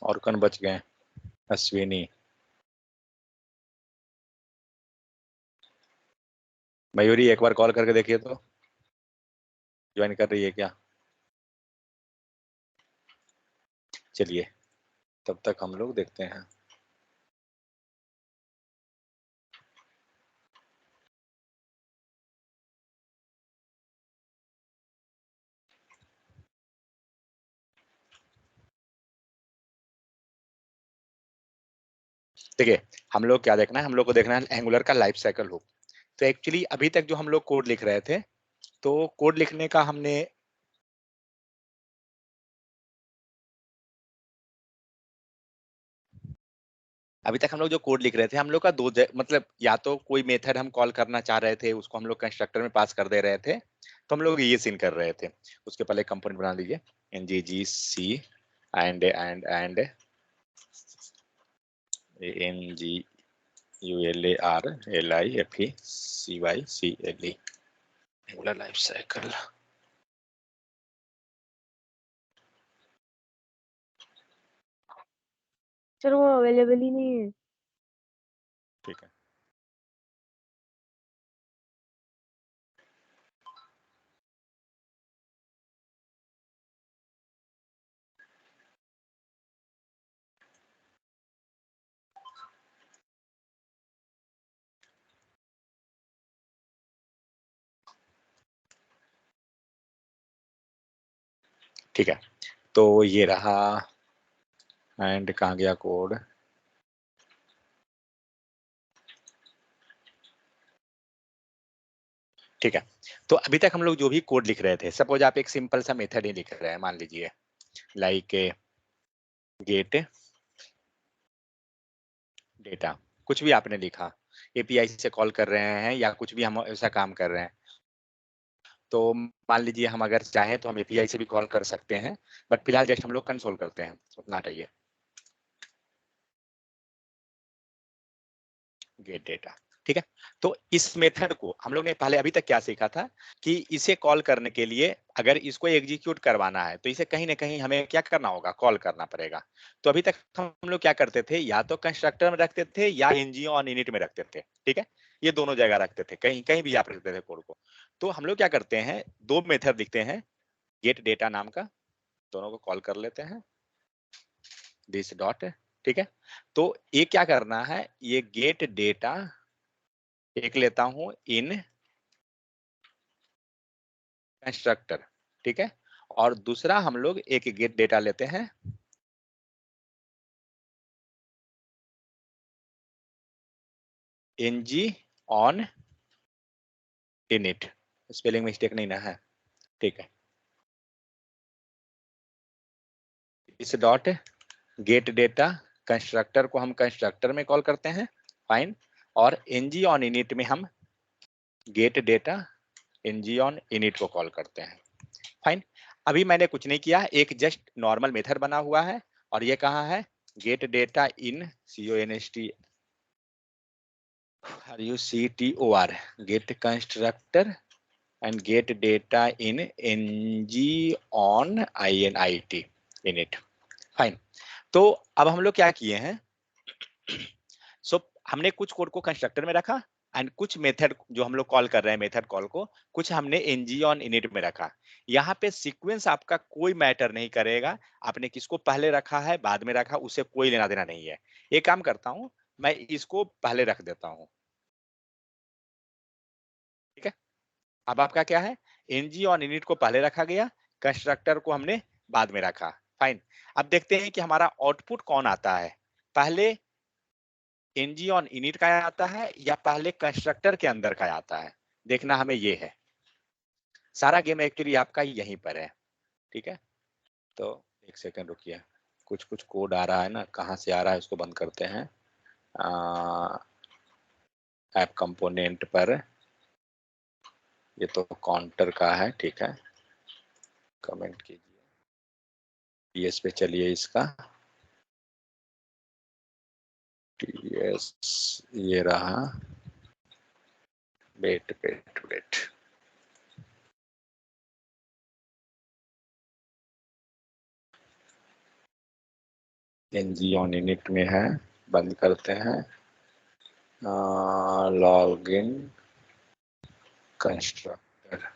और कौन बच गए? अश्विनी, मयूरी एक बार कॉल करके देखिए तो ज्वाइन कर रही है क्या। चलिए तब तक हम लोग देखते हैं। देखिए हम लोग क्या देखना है, हम लोग को देखना है एंगुलर का लाइफ साइकिल हो। तो एक्चुअली अभी तक जो हम लोग कोड लिख रहे थे, तो कोड लिखने का हमने अभी तक हम लोग जो कोड लिख रहे थे, हम लोग का मतलब या तो कोई मेथड हम कॉल करना चाह रहे थे, उसको हम लोग कंस्ट्रक्टर में पास कर दे रहे थे, तो हम लोग ये सीन कर रहे थे। उसके पहले कंपोनेंट बना लीजिए, ngc and ngulrlife angular life cycle. Sir वो अवेलेबल ही नहीं है। ठीक है, ठीक है। तो ये रहा, एंड कहाँ गया कोड। ठीक है, तो अभी तक हम लोग जो भी कोड लिख रहे थे, सपोज आप एक सिंपल सा मेथड ही लिख रहे हैं, मान लीजिए लाइक गेट डेटा, कुछ भी आपने लिखा, एपीआई से कॉल कर रहे हैं या कुछ भी हम ऐसा काम कर रहे हैं, तो मान लीजिए हम अगर चाहें तो हम एपीआई से भी कॉल कर सकते हैं, बट फिलहाल जस्ट हम लोग कंसोल करते हैं, उतना चाहिए। गेट डेटा, ठीक है। तो इस मेथड को हम लोग ने पहले अभी तक क्या सीखा था कि इसे कॉल करने के लिए अगर इसको एग्जीक्यूट करवाना है तो इसे कहीं ना कहीं हमें क्या करना होगा, कॉल करना पड़ेगा। तो अभी तक हम लोग क्या करते थे, या तो कंस्ट्रक्टर में रखते थे या एनजीओ ऑन इनिट में रखते थे, ठीक है। ये दोनों जगह रखते थे, कहीं कहीं भी आप रखते थे कोड को। तो हम लोग क्या करते हैं, दो मेथड लिखते हैं गेट डेटा नाम का, दोनों को कॉल कर लेते हैं दिस डॉट, ठीक है। तो ये क्या करना है, ये गेट डेटा एक लेता हूं इन कंस्ट्रक्टर, ठीक है। और दूसरा हम लोग एक गेट डेटा लेते हैं NG on init, spelling mistake नहीं ना है, ठीक है। इस डॉट गेट डेटा कंस्ट्रक्टर को हम कंस्ट्रक्टर में कॉल करते हैं, फाइन। और एनजी ऑन इनिट में हम get data NG on init को कॉल करते हैं, फाइन। अभी मैंने कुछ नहीं किया, एक जस्ट नॉर्मल मेथड बना हुआ है, और ये कहाँ है, get data in CONSTOR get constructor and get data in ng on init init, fine. तो अब हम लोग क्या किए हैं, सो हमने कुछ कोड को कंस्ट्रक्टर में रखा, एंड कुछ मेथड जो हम लोग कॉल कर रहे हैं मेथड कॉल को, कुछ हमने ng on init में रखा। यहाँ पे सीक्वेंस आपका कोई मैटर नहीं करेगा, आपने किसको पहले रखा है बाद में रखा, उससे कोई लेना देना नहीं है। एक काम करता हूं, मैं इसको पहले रख देता हूं, ठीक है। अब आपका क्या है, एनजी ऑन इनिट को पहले रखा गया, कंस्ट्रक्टर को हमने बाद में रखा, फाइन। अब देखते हैं कि हमारा आउटपुट कौन आता है, पहले एनजी ऑन इनिट का आता है या पहले कंस्ट्रक्टर के अंदर का आता है, देखना हमें ये है। सारा गेम एक्चुअली आपका यहीं पर है, ठीक है। तो एक सेकंड रुकिए, कुछ कुछ कोड आ रहा है ना, कहाँ से आ रहा है उसको बंद करते हैं। ऐप कंपोनेंट पर, ये तो काउंटर का है, ठीक है। कमेंट कीजिए, पीएस पे चलिए इसका, टीएस ये रहा, wait wait wait, NG on init में है, बंद करते हैं, लॉग इन कंस्ट्रक्टर,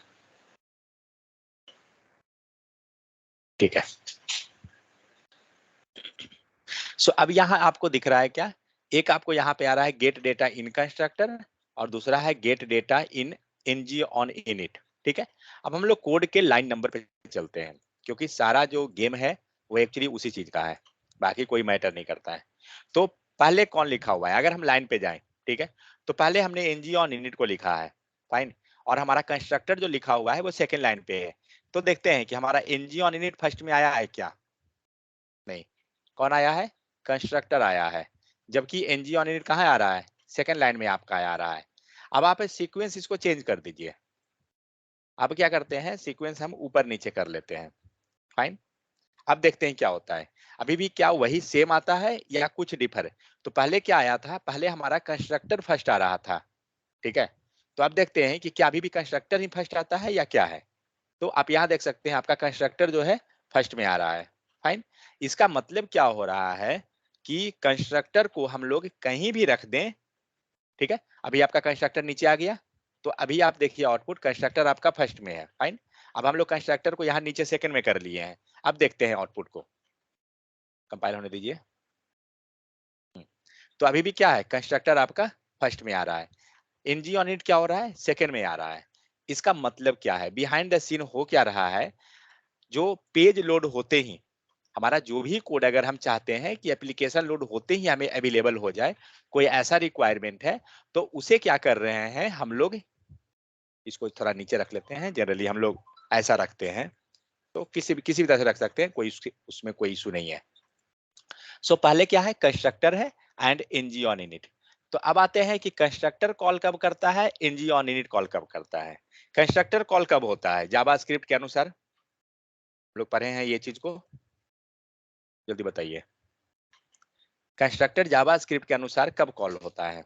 ठीक है। सो अब यहाँ आपको दिख रहा है क्या, एक आपको यहाँ पे आ रहा है गेट डेटा इन कंस्ट्रक्टर और दूसरा है get data in NG on init, ठीक है। अब हम लोग कोड के लाइन नंबर पे चलते हैं, क्योंकि सारा जो गेम है वो एक्चुअली उसी चीज का है, बाकी कोई मैटर नहीं करता है। तो पहले कौन लिखा हुआ है, अगर हम लाइन पे जाएं, ठीक है, तो पहले हमने एनजी ऑन इनिट को लिखा है, फाइन, और हमारा कंस्ट्रक्टर जो लिखा हुआ है वो सेकेंड लाइन पे है। तो देखते हैं कि हमारा एनजी ऑन इनिट फर्स्ट में आया है क्या, नहीं, कौन आया है, कंस्ट्रक्टर आया है, जबकि एनजी ऑन इनिट कहाँ आ रहा है, सेकंड लाइन में आपका आ रहा है। अब आप सीक्वेंस इसको चेंज कर दीजिए, अब क्या करते हैं, सीक्वेंस हम ऊपर नीचे कर लेते हैं, फाइन। अब देखते हैं क्या होता है, अभी भी क्या वही सेम आता है या कुछ डिफर है। तो पहले क्या आया था, पहले हमारा कंस्ट्रक्टर फर्स्ट आ रहा था, ठीक है। तो अब देखते हैं कि क्या अभी भी कंस्ट्रक्टर ही फर्स्ट आता है या क्या है। तो आप यहाँ देख सकते हैं आपका कंस्ट्रक्टर जो है फर्स्ट में आ रहा है, फाइन। इसका मतलब क्या हो रहा है कि कंस्ट्रक्टर को हम लोग कहीं भी रख दें, ठीक है। अभी आपका कंस्ट्रक्टर नीचे आ गया, तो अभी आप देखिए आउटपुट कंस्ट्रक्टर आपका फर्स्ट में है, फाइन। अब हम लोग कंस्ट्रक्टर को यहाँ नीचे सेकंड में कर लिए हैं, अब देखते हैं आउटपुट को, कंपाइल होने दीजिए। तो अभी भी क्या है, कंस्ट्रक्टर आपका फर्स्ट में आ रहा है, एनजी ऑन इट क्या हो रहा है, सेकंड में आ रहा है। इसका मतलब क्या है, बिहाइंड द सीन हो क्या रहा है, जो पेज लोड होते ही हमारा जो भी कोड अगर हम चाहते हैं कि एप्लीकेशन लोड होते ही हमें अवेलेबल हो जाए, कोई ऐसा रिक्वायरमेंट है, तो उसे क्या कर रहे हैं हम लोग, इसको थोड़ा नीचे रख लेते हैं, जनरली हम लोग ऐसा रखते हैं, तो किसी भी तरह से रख सकते हैं, कोई उसमें कोई इशू नहीं है। सो पहले क्या है, कंस्ट्रक्टर है एंड एनजी ऑन इनिट। तो अब आते हैं कि कंस्ट्रक्टर कॉल कब करता है, एनजी ऑन इनिट कॉल कब करता है। कंस्ट्रक्टर कॉल कब होता है जावास्क्रिप्ट के अनुसार, लोग पढ़े हैं ये चीज को, जल्दी बताइए। कंस्ट्रक्टर जावास्क्रिप्ट के अनुसार कब कॉल होता है,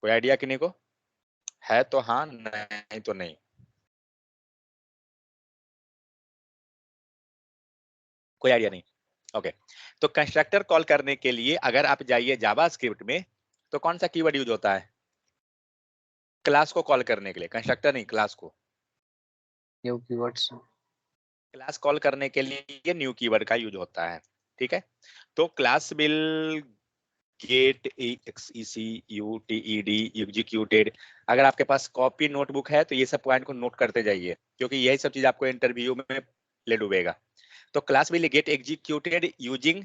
कोई आइडिया किन्हीं को है तो हाँ, नहीं तो नहीं, कोई आइडिया नहीं, ओके। तो कंस्ट्रक्टर कॉल करने के लिए अगर आप जाइए जावास्क्रिप्ट में, तो कौन सा कीवर्ड यूज होता है, क्लास को कॉल करने के लिए, कंस्ट्रक्टर नहीं, क्लास को, न्यू कीवर्ड्स। क्लास कॉल करने के लिए न्यू कीवर्ड का यूज होता है, ठीक है। तो class will gate executed executed. अगर आपके पास कॉपी नोटबुक है तो ये सब पॉइंट को नोट करते जाइए, क्योंकि यही सब चीज आपको इंटरव्यू में ले डूबेगा। तो class will get executed using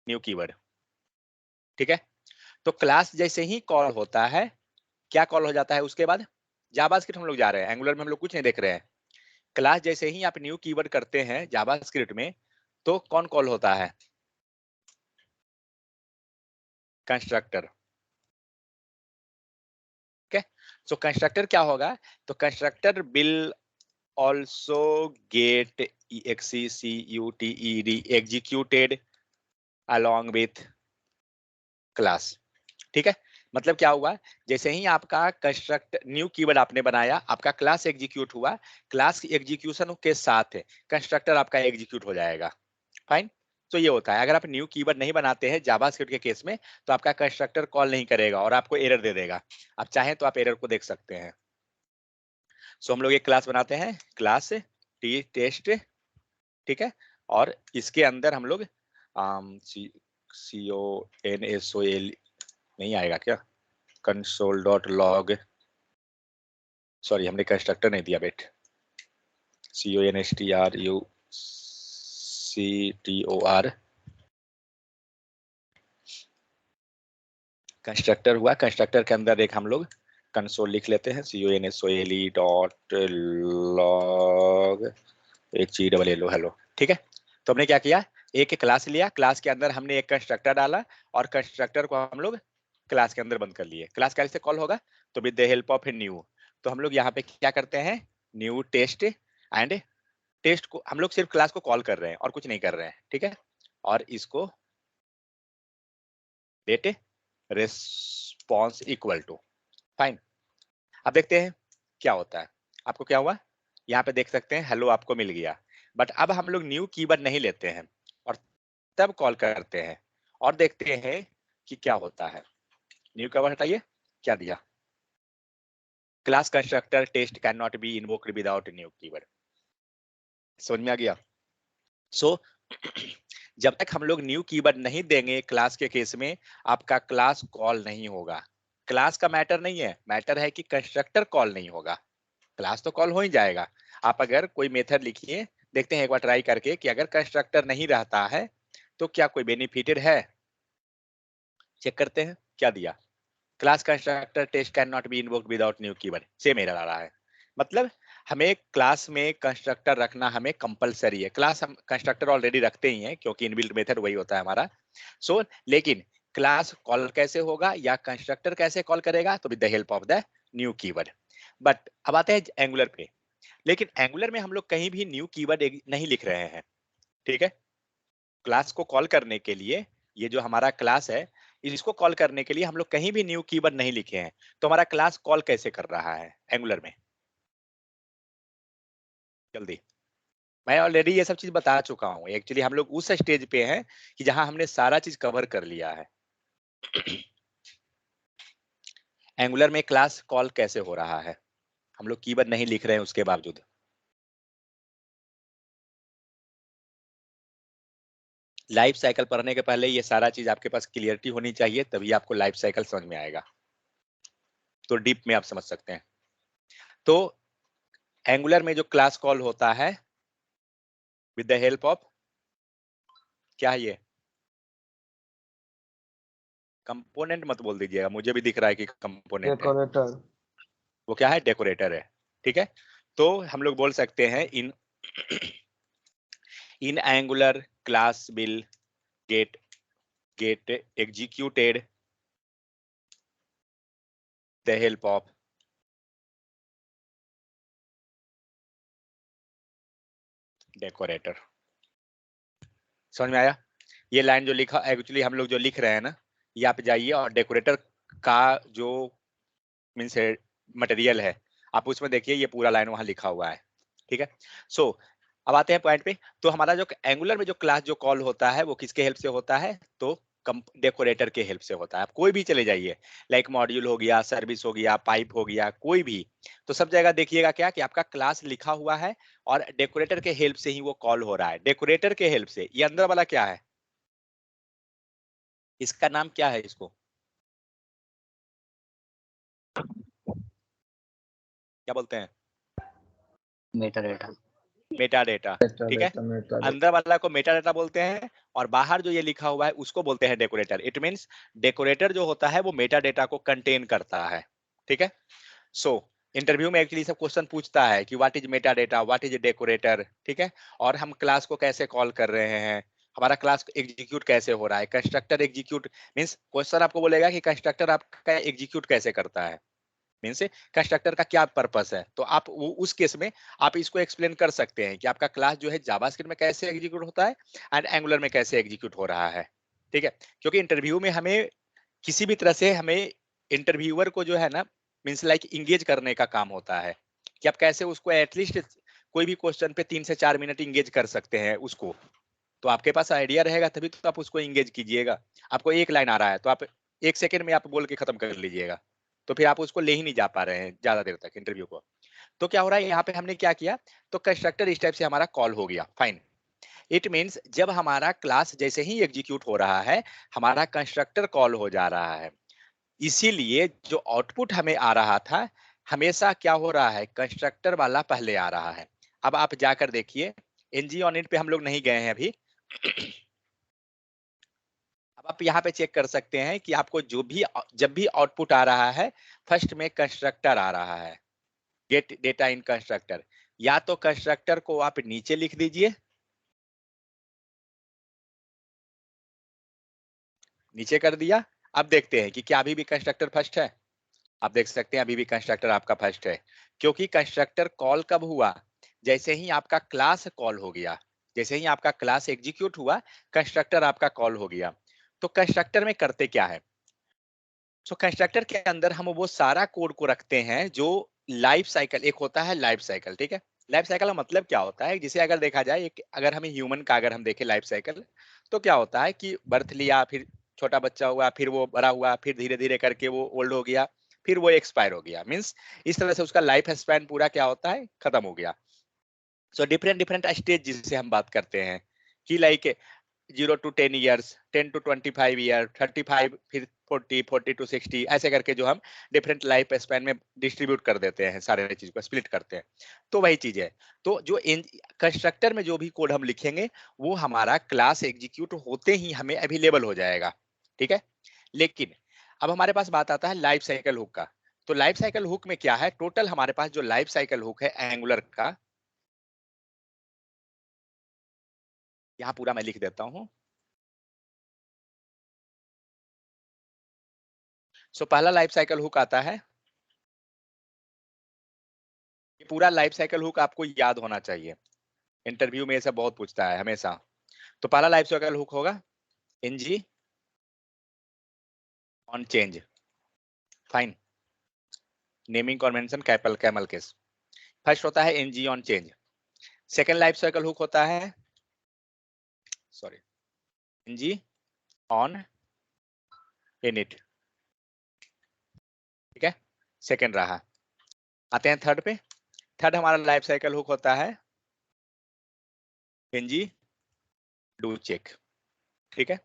new keyword, ठीक है। तो क्लास जैसे ही कॉल होता है, क्या कॉल हो जाता है उसके बाद, जावास्क्रिप्ट हम लोग जा रहे हैं, एंगुलर में हम लोग कुछ नहीं देख रहे हैं। क्लास जैसे ही आप न्यू कीवर्ड करते हैं जावास्क्रिप्ट में, तो कौन कॉल होता है, कंस्ट्रक्टर, ठीक है। सो कंस्ट्रक्टर क्या होगा, तो constructor will also gate executed executed along with class, ठीक है। मतलब क्या हुआ, जैसे ही आपका कंस्ट्रक्ट न्यू कीवर्ड आपने बनाया, आपका क्लास एग्जीक्यूट हुआ, क्लास एग्जीक्यूशन के साथ कंस्ट्रक्टर आपका एग्जीक्यूट हो जाएगा, फाइन। तो ये होता है, अगर आप न्यू कीवर्ड नहीं बनाते हैं जावास्क्रिप्ट के केस में, तो आपका कंस्ट्रक्टर कॉल नहीं करेगा और आपको एरर दे देगा। आप चाहें तो आप एरर को देख सकते हैं। सो हम लोग एक क्लास बनाते हैं, क्लास टी टेस्ट, ठीक है, और इसके अंदर हम लोग CONSOL नहीं आएगा क्या, कंसोल डॉट लॉग, सॉरी हमने कंस्ट्रक्टर नहीं दिया बेट, CONSTRUCTOR कंस्ट्रक्टर हुआ, कंस्ट्रक्टर के अंदर एक हम लोग कंसोल लिख लेते हैं, CONSOL dot log HELL hello, ठीक है। तो हमने क्या किया, एक क्लास लिया, क्लास के अंदर हमने एक कंस्ट्रक्टर डाला और कंस्ट्रक्टर को हम लोग क्लास के अंदर बंद कर लिए। क्लास कैसे कॉल होगा, तो with the help of a new, तो हम लोग यहाँ पे क्या करते हैं, न्यू टेस्ट एंड टेस्ट को हम लोग सिर्फ क्लास को कॉल कर रहे हैं और कुछ नहीं कर रहे हैं, ठीक है। और इसको that response equal to, fine. अब देखते हैं क्या होता है, आपको क्या हुआ, यहाँ पे देख सकते हैं हेलो आपको मिल गया। बट अब हम लोग न्यू कीवर्ड नहीं लेते हैं, तब कॉल करते हैं और देखते हैं कि क्या होता है। न्यू कीवर्ड हटाइए, क्या दिया, class constructor test can not be invoked without new keyword. समझ में आ गया? सो जब तक हम लोग न्यू कीवर्ड नहीं देंगे क्लास के केस में, आपका क्लास कॉल नहीं होगा। क्लास का मैटर नहीं है, मैटर है कि कंस्ट्रक्टर कॉल नहीं होगा। क्लास तो कॉल हो ही जाएगा। आप अगर कोई मेथड लिखिए, देखते हैं एक बार ट्राई करके कि अगर कंस्ट्रक्टर नहीं रहता है तो क्या कोई बेनिफिटेड है। चेक करते हैं क्या दिया, class constructor test can not be invoked without new keyword, same error आ रहा है। मतलब हमें क्लास में कंस्ट्रक्टर रखना हमें कंपलसरी है। क्लास हम कंस्ट्रक्टर ऑलरेडी रखते ही हैं क्योंकि इनबिल्ट मेथड वही होता है हमारा। लेकिन क्लास कॉल कैसे होगा या कंस्ट्रक्टर कैसे कॉल करेगा, तो with the help of the new keyword. But अब आते हैं एंगुलर पे। लेकिन एंगुलर में हम लोग कहीं भी न्यू कीवर्ड नहीं लिख रहे हैं, ठीक है। क्लास को कॉल करने के लिए, ये जो हमारा क्लास है इसको कॉल करने के लिए हम लोग कहीं भी न्यू कीवर्ड नहीं लिखे हैं। तो हमारा क्लास कॉल कैसे कर रहा है एंगुलर में, जल्दी। मैं ऑलरेडी ये सब चीज बता चुका हूँ। एक्चुअली हम लोग उस स्टेज पे हैं कि जहां हमने सारा चीज कवर कर लिया है। एंगुलर में क्लास कॉल कैसे हो रहा है, हम लोग कीवर्ड नहीं लिख रहे हैं उसके बावजूद। लाइफ साइकिल पढ़ने के पहले ये सारा चीज आपके पास क्लियरिटी होनी चाहिए, तभी आपको लाइफ साइकिल समझ में आएगा, तो डीप में आप समझ सकते हैं। तो एंगुलर में जो क्लास कॉल होता है विद द हेल्प ऑफ, क्या है ये, कंपोनेंट मत बोल दीजिएगा, मुझे भी दिख रहा है कि कंपोनेंट है। डेकोरेटर। वो क्या है, डेकोरेटर है, ठीक है। तो हम लोग बोल सकते हैं in in Angular class will get executed the help of decorator. समझ में आया? ये लाइन जो लिखा, एक्चुअली हम लोग जो लिख रहे हैं ना, ये आप जाइए और डेकोरेटर का जो मीन्स मटेरियल है आप उसमें देखिए, ये पूरा लाइन वहां लिखा हुआ है, ठीक है। सो अब आते हैं पॉइंट पे। तो हमारा जो एंगुलर में जो क्लास जो कॉल होता है वो किसके हेल्प से होता है, तो डेकोरेटर के हेल्प से होता है। आप कोई भी चले जाइए, लाइक मॉड्यूल हो गया, सर्विस हो गया, पाइप हो गया, कोई भी, तो सब जगह देखिएगा क्या कि आपका क्लास लिखा हुआ है और डेकोरेटर के हेल्प से ही वो कॉल हो रहा है। डेकोरेटर के हेल्प से, ये अंदर वाला क्या है, इसका नाम क्या है, इसको क्या बोलते हैं, मेटा डेटा। मेटा डेटा, ठीक है। अंदर वाला को मेटा डेटा बोलते हैं और बाहर जो ये लिखा हुआ है उसको बोलते हैं डेकोरेटर। इट मींस डेकोरेटर जो होता है वो मेटा डेटा को कंटेन करता है, ठीक है। सो इंटरव्यू में एक्चुअली सब क्वेश्चन पूछता है कि what is Meta data, what is decorator, ठीक है। और हम क्लास को कैसे कॉल कर रहे हैं, हमारा क्लास एग्जीक्यूट कैसे हो रहा है, कंस्ट्रक्टर एग्जीक्यूट मींस क्वेश्चन आपको बोलेगा कि कंस्ट्रक्टर आपका एग्जीक्यूट कैसे करता है, मीन्स कंस्ट्रक्टर का क्या पर्पस है। तो आप उस केस में आप इसको एक्सप्लेन कर सकते हैं कि आपका क्लास जो है जावास्क्रिप्ट में कैसे एग्जीक्यूट होता है एंड एंगुलर में कैसे एग्जीक्यूट हो रहा है, ठीक है। क्योंकि इंटरव्यू में हमें किसी भी तरह से हमें इंटरव्यूअर को जो है ना मीन्स लाइक इंगेज करने का काम होता है कि आप कैसे उसको एटलीस्ट कोई भी क्वेश्चन पे 3 से 4 मिनट इंगेज कर सकते हैं उसको। तो आपके पास आइडिया रहेगा तभी तो आप उसको इंगेज कीजिएगा। आपको एक लाइन आ रहा है तो आप 1 सेकंड में आप बोल के खत्म कर लीजिएगा, तो फिर आप उसको ले ही नहीं जा पा रहे हैं ज्यादा देर तक इंटरव्यू को। तो क्या हो रहा है यहाँ पे हमने क्या किया, तो कंस्ट्रक्टर इस टाइप से हमारा कॉल हो गया, फाइन। इट मींस जब हमारा क्लास जैसे ही एग्जीक्यूट हो रहा है हमारा कंस्ट्रक्टर कॉल हो जा रहा है। इसीलिए जो आउटपुट हमें आ रहा था हमेशा क्या हो रहा है, कंस्ट्रक्टर वाला पहले आ रहा है। अब आप जाकर देखिए, एनजी ऑन इट पे हम लोग नहीं गए हैं अभी। अब आप यहाँ पे चेक कर सकते हैं कि आपको जो भी जब भी आउटपुट आ रहा है फर्स्ट में कंस्ट्रक्टर आ रहा है, गेट डेटा इन कंस्ट्रक्टर। या तो कंस्ट्रक्टर को आप नीचे लिख दीजिए, नीचे कर दिया। अब देखते हैं कि क्या अभी भी कंस्ट्रक्टर फर्स्ट है। आप देख सकते हैं अभी भी कंस्ट्रक्टर आपका फर्स्ट है, क्योंकि कंस्ट्रक्टर कॉल कब हुआ, जैसे ही आपका क्लास कॉल हो गया, जैसे ही आपका क्लास एग्जीक्यूट हुआ कंस्ट्रक्टर आपका कॉल हो गया। तो कंस्ट्रक्टर में करते क्या है, सो कंस्ट्रक्टर के अंदर हम वो सारा कोड को रखते हैं जो लाइफ साइकिल, एक होता है लाइफ साइकिल, ठीक है। लाइफ साइकिल का मतलब क्या होता है, जिसे अगर देखा जाए एक, अगर हमें ह्यूमन का अगर हम देखें लाइफ साइकिल, तो क्या होता है कि बर्थ लिया, फिर छोटा बच्चा हुआ, फिर वो बड़ा हुआ, फिर धीरे धीरे करके वो ओल्ड हो गया, फिर वो एक्सपायर हो गया, मीन्स इस तरह से उसका लाइफ स्पैन पूरा क्या होता है, खत्म हो गया। सो डिफरेंट डिफरेंट स्टेज जिससे हम बात करते हैं कि like 0 to 10 years, 10 to 25 year, 35, फिर 40 to 60, ऐसे करके जो हम डिफरेंट लाइफ स्पैन में डिस्ट्रीब्यूट कर देते हैं, सारे चीज को स्प्लिट करते हैं। तो वही चीज है। तो जो कंस्ट्रक्टर में जो भी कोड हम लिखेंगे, वो हमारा क्लास एग्जीक्यूट होते ही हमें अवेलेबल हो जाएगा, ठीक है। लेकिन अब हमारे पास बात आता है लाइफ साइकिल हुक का। तो लाइफ साइकिल हुक में क्या है, टोटल हमारे पास जो लाइफ साइकिल हुक है एंगुलर का, यहाँ पूरा मैं लिख देता हूँ। सो पहला लाइफ साइकिल हुक आता है, ये पूरा लाइफ साइकिल हुक आपको याद होना चाहिए, इंटरव्यू में ऐसा बहुत पूछता है हमेशा। तो पहला लाइफ साइकिल हुक होगा ng on change, fine, naming convention कैपल कैमल केस। फर्स्ट होता है NG on change. Second life cycle hook होता है, सॉरी, एनजी ऑन इनिट, ठीक है, सेकंड रहा। आते हैं थर्ड पे। थर्ड हमारा लाइफ साइकिल हुक होता है एनजी डू चेक, ठीक है।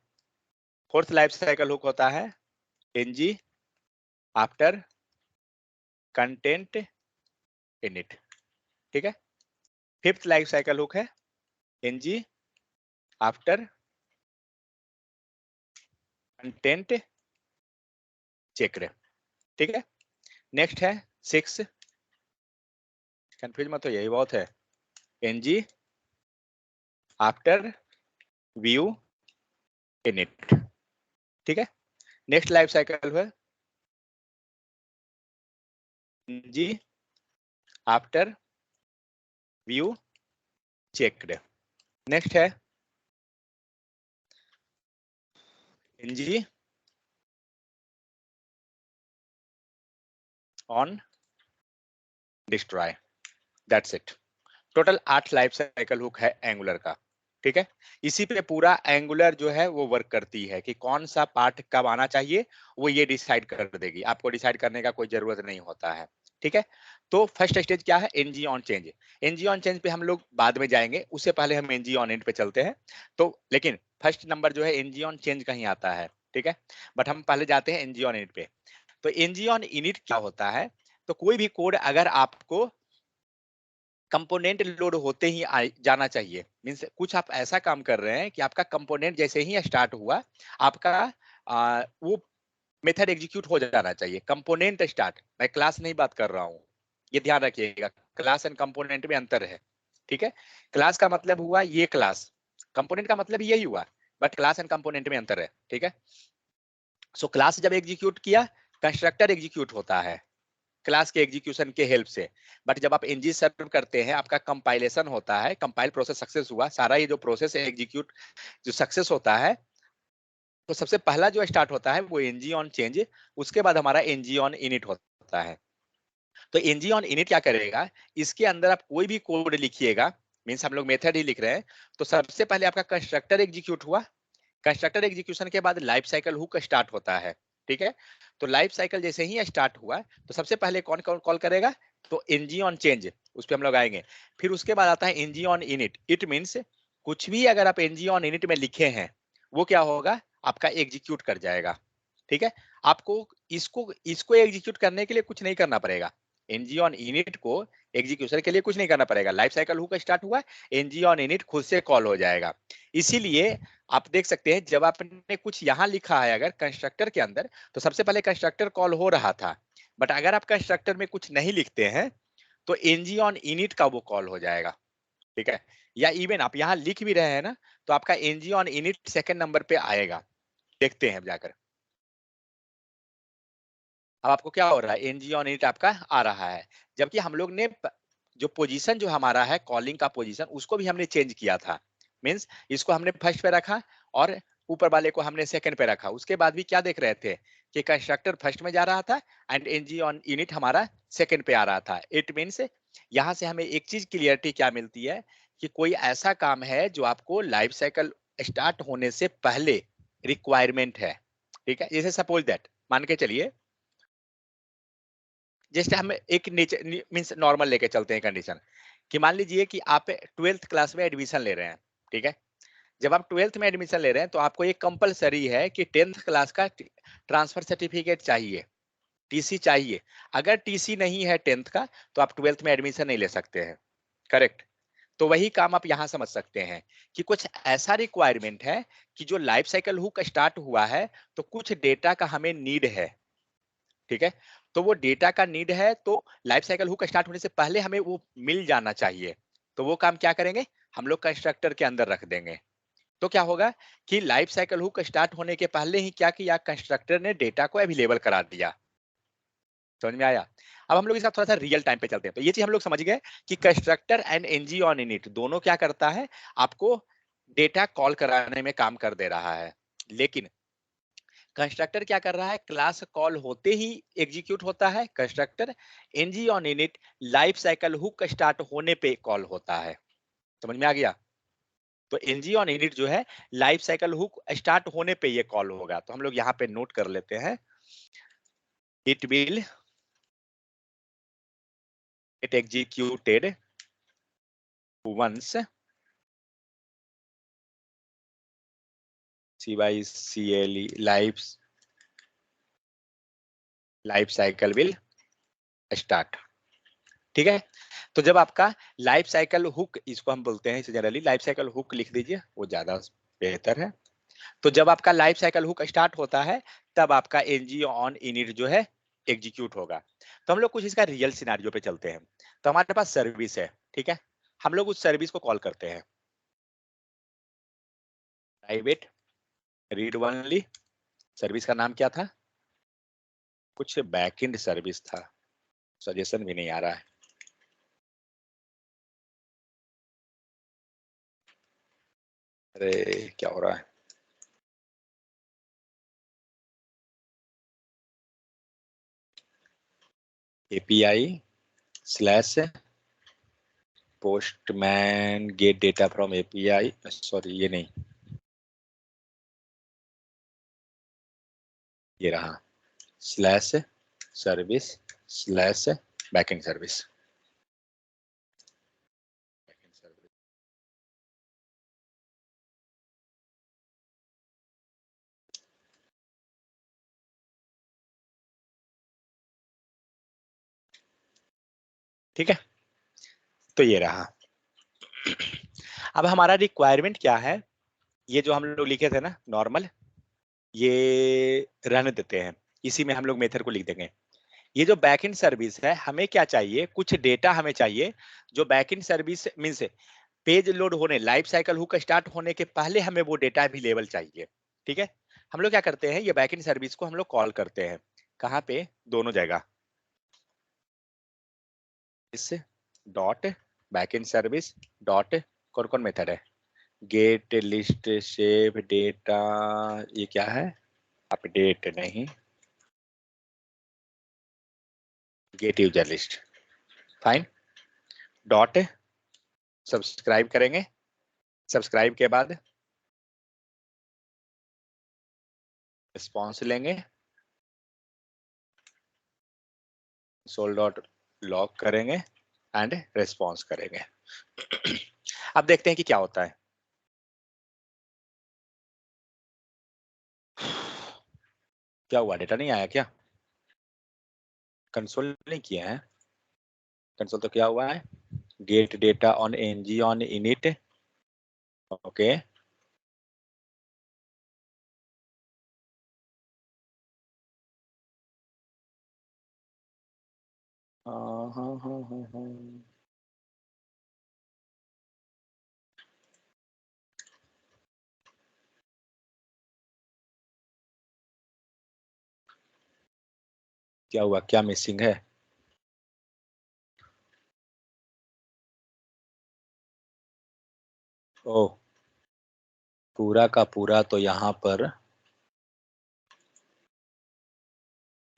फोर्थ लाइफ साइकिल हुक होता है एनजी आफ्टर कंटेंट इनिट, ठीक है। फिफ्थ लाइफ साइकिल हुक है एनजी आफ्टर कंटेंट चेक्ड, ठीक है। नेक्स्ट है सिक्स, कंफ्यूज मत हो, यही बहुत है, एनजी आफ्टर व्यू इनिट, ठीक है। नेक्स्ट लाइफ साइकिल है ng after view checked. Next है NG on destroy, that's it. Total 8 life cycle hook है एंगुलर का, ठीक है। इसी पे पूरा एंगुलर जो है वो वर्क करती है कि कौन सा पार्ट कब आना चाहिए, वो ये डिसाइड कर देगी, आपको डिसाइड करने का कोई जरूरत नहीं होता है, ठीक है। तो फर्स्ट स्टेज क्या है, NG on change. NG on change पे हम लोग बाद में जाएंगे, उससे पहले हम एनजी ऑन इनिट पे चलते हैं। तो लेकिन फर्स्ट नंबर जो है एनजी ऑन चेंज कहीं आता है, ठीक है। बट हम पहले जाते हैं एनजी ऑन इनिट पे। तो एनजी ऑन इनिट क्या होता है, तो कोई भी कोड अगर आपको कंपोनेंट लोड होते ही जाना चाहिए, मीन्स कुछ आप ऐसा काम कर रहे हैं कि आपका कंपोनेंट जैसे ही स्टार्ट हुआ, आपका वो मेथड एग्जीक्यूट हो जाना चाहिए। कंपोनेंट स्टार्ट, मैं क्लास नहीं बात कर रहा हूँ, ये ध्यान रखिएगा, क्लास एंड कंपोनेंट में अंतर है, ठीक है। क्लास का मतलब हुआ ये क्लास, कंपोनेंट का मतलब यही हुआ, बट क्लास एंड कंपोनेंट में अंतर है, ठीक है। सो क्लास जब एग्जीक्यूट किया, कंस्ट्रक्टर एग्जीक्यूट होता है क्लास के एग्जीक्यूशन के हेल्प से। बट जब आप एनजी सर्व करते हैं, आपका कंपाइलेशन होता है, कंपाइल प्रोसेस सक्सेस हुआ, सारा ये जो प्रोसेस है एग्जीक्यूट जो सक्सेस होता है, तो सबसे पहला जो स्टार्ट होता है वो एनजी ऑन चेंज, उसके बाद हमारा एनजी ऑन इनिट होता है। तो एनजी ऑन इनिट क्या करेगा, इसके अंदर आप कोई भी कोड लिखिएगा, मीन्स हम लोग मेथड ही लिख रहे हैं, तो सबसे पहले आपका कंस्ट्रक्टर एग्जीक्यूट हुआ, कंस्ट्रक्टर एग्जीक्यूशन के बाद लाइफ साइकिल हुक स्टार्ट होता है, ठीक है। तो लाइफ साइकिल जैसे ही स्टार्ट हुआ, तो सबसे पहले कौन कौन कॉल करेगा, तो एनजी ऑन चेंज, उस पर हम लोग आएंगे। फिर उसके बाद आता है NG on init, it means कुछ भी अगर आप एनजी ऑन इनिट में लिखे हैं, वो क्या होगा, आपका एग्जीक्यूट कर जाएगा, ठीक है। आपको इसको इसको एग्जीक्यूट करने के लिए कुछ नहीं करना पड़ेगा, एनजी ऑन इनिट को एग्जीक्यूशन के लिए कुछ नहीं करना पड़ेगा। लाइफ साइकिल हुक स्टार्ट हुआ, एनजी ऑन इनिट खुद से कॉल हो जाएगा। इसीलिए आप देख सकते हैं जब आपने कुछ यहाँ लिखा है अगर कंस्ट्रक्टर के अंदर, तो सबसे पहले कंस्ट्रक्टर कॉल हो रहा था, बट अगर आप कंस्ट्रक्टर में कुछ नहीं लिखते हैं, तो एनजी ऑन इनिट का वो कॉल हो जाएगा, ठीक है। या इवन आप यहाँ लिख भी रहे हैं ना, तो आपका NG on init second number पे आएगा, देखते हैं जाकर। अब आपको क्या हो रहा है, एनजी ऑन इनिट आपका आ रहा है, जबकि हम लोग ने जो पोजीशन जो हमारा है कॉलिंग का पोजीशन, उसको भी हमने चेंज किया था। मींस इसको हमने फर्स्ट पे रखा और ऊपर वाले को हमने सेकंड पे रखा। उसके बाद भी क्या देख रहे थे कि कंस्ट्रक्टर फर्स्ट में जा रहा था एंड एनजी ऑन यूनिट हमारा सेकंड पे आ रहा था। इट मींस यहाँ से हमें एक चीज क्लियरिटी क्या मिलती है कि कोई ऐसा काम है जो आपको लाइफ साइकिल स्टार्ट होने से पहले रिक्वायरमेंट है, ठीक है। जैसे सपोज दैट, मान के चलिए, जैसे हम एक नेचर मीन्स नॉर्मल लेके चलते हैं कंडीशन, कि मान लीजिए कि आप 12th क्लास में एडमिशन ले रहे हैं, ठीक है। जब आप 12th में एडमिशन ले रहे हैं तो आपको ये कंपलसरी है कि 10th क्लास का ट्रांसफर सर्टिफिकेट चाहिए, टीसी चाहिए। अगर टीसी नहीं है 10th का तो आप 12th में एडमिशन नहीं ले सकते हैं, करेक्ट। तो वही काम आप यहाँ समझ सकते हैं कि कुछ ऐसा रिक्वायरमेंट है कि जो लाइफ साइकिल हुक स्टार्ट हुआ है तो कुछ डेटा का हमें नीड है, ठीक है। तो वो डेटा का नीड है तो लाइफ साइकिल हुक स्टार्ट होने से पहले हमें वो मिल जाना चाहिए। तो वो काम क्या करेंगे, हम लोग कंस्ट्रक्टर के अंदर रख देंगे। तो क्या होगा कि लाइफ साइकिल हुक स्टार्ट होने के पहले ही क्या किया, कंस्ट्रक्टर ने डेटा को अवेलेबल करा दिया। समझ में आया। अब हम लोग इसका थोड़ा सा रियल टाइम पे चलते हैं। तो ये चीज हम लोग समझ गए कि constructor and NG on init दोनों क्या करता है, आपको डेटा कॉल कराने में काम कर दे रहा है। लेकिन कंस्ट्रक्टर क्या कर रहा है, क्लास कॉल होते ही एग्जीक्यूट होता है constructor. NG on init life cycle hook start होने पे कॉल होता है। समझ में आ गया। तो एनजी ऑन इनिट जो है लाइफ साइकिल हुक स्टार्ट होने पे ये कॉल होगा। तो हम लोग यहाँ पे नोट कर लेते हैं, it will get executed once CYCLE life cycle will start, ठीक है। तो जब आपका लाइफ साइकिल हुक, इसको हम बोलते हैं जनरली लाइफ साइकिल हुक लिख दीजिए, वो ज्यादा बेहतर है। तो जब आपका लाइफ साइकिल हुक स्टार्ट होता है तब आपका एनजी ऑन इनिट जो है एग्जीक्यूट होगा। तो हम लोग कुछ इसका रियल सिनारियो पे चलते हैं। तो हमारे पास सर्विस है, ठीक है। हम लोग उस सर्विस को कॉल करते हैं प्राइवेट रीड ओनली। सर्विस का नाम क्या था, कुछ बैकएंड सर्विस था, सजेशन भी नहीं आ रहा है। अरे क्या हो रहा है, API slash postman gate data from API, sorry ये नहीं, ये रहा, slash service slash backend service. ठीक है, तो ये रहा। अब हमारा रिक्वायरमेंट क्या है, ये जो हम लोग लिखे थे ना नॉर्मल, ये रहने देते हैं, इसी में हम लोग मेथड को लिख देंगे। ये जो बैकएंड सर्विस है हमें क्या चाहिए, कुछ डेटा हमें चाहिए जो backend service means page load होने, लाइफ साइकिल हुक स्टार्ट होने के पहले हमें वो डेटा अवेलेबल चाहिए, ठीक है। हम लोग क्या करते हैं, ये बैकएंड सर्विस को हम लोग कॉल करते हैं कहाँ पे, दोनों जगह, इस डॉट बैकएंड सर्विस डॉट, कौन कौन मेथड है, गेट लिस्ट सेव डेटा, ये क्या है, अपडेट नहीं, gate user list, fine, dot subscribe करेंगे, सब्सक्राइब के बाद रिस्पॉन्स लेंगे, सोल डॉट लॉग करेंगे एंड रिस्पॉन्स करेंगे। अब देखते हैं कि क्या होता है। क्या हुआ, डेटा नहीं आया क्या, कंसोल नहीं किया है, कंसोल तो क्या हुआ है, get data on NG on init, okay. क्या हुआ, क्या मिसिंग है, ओ पूरा का पूरा तो यहाँ पर,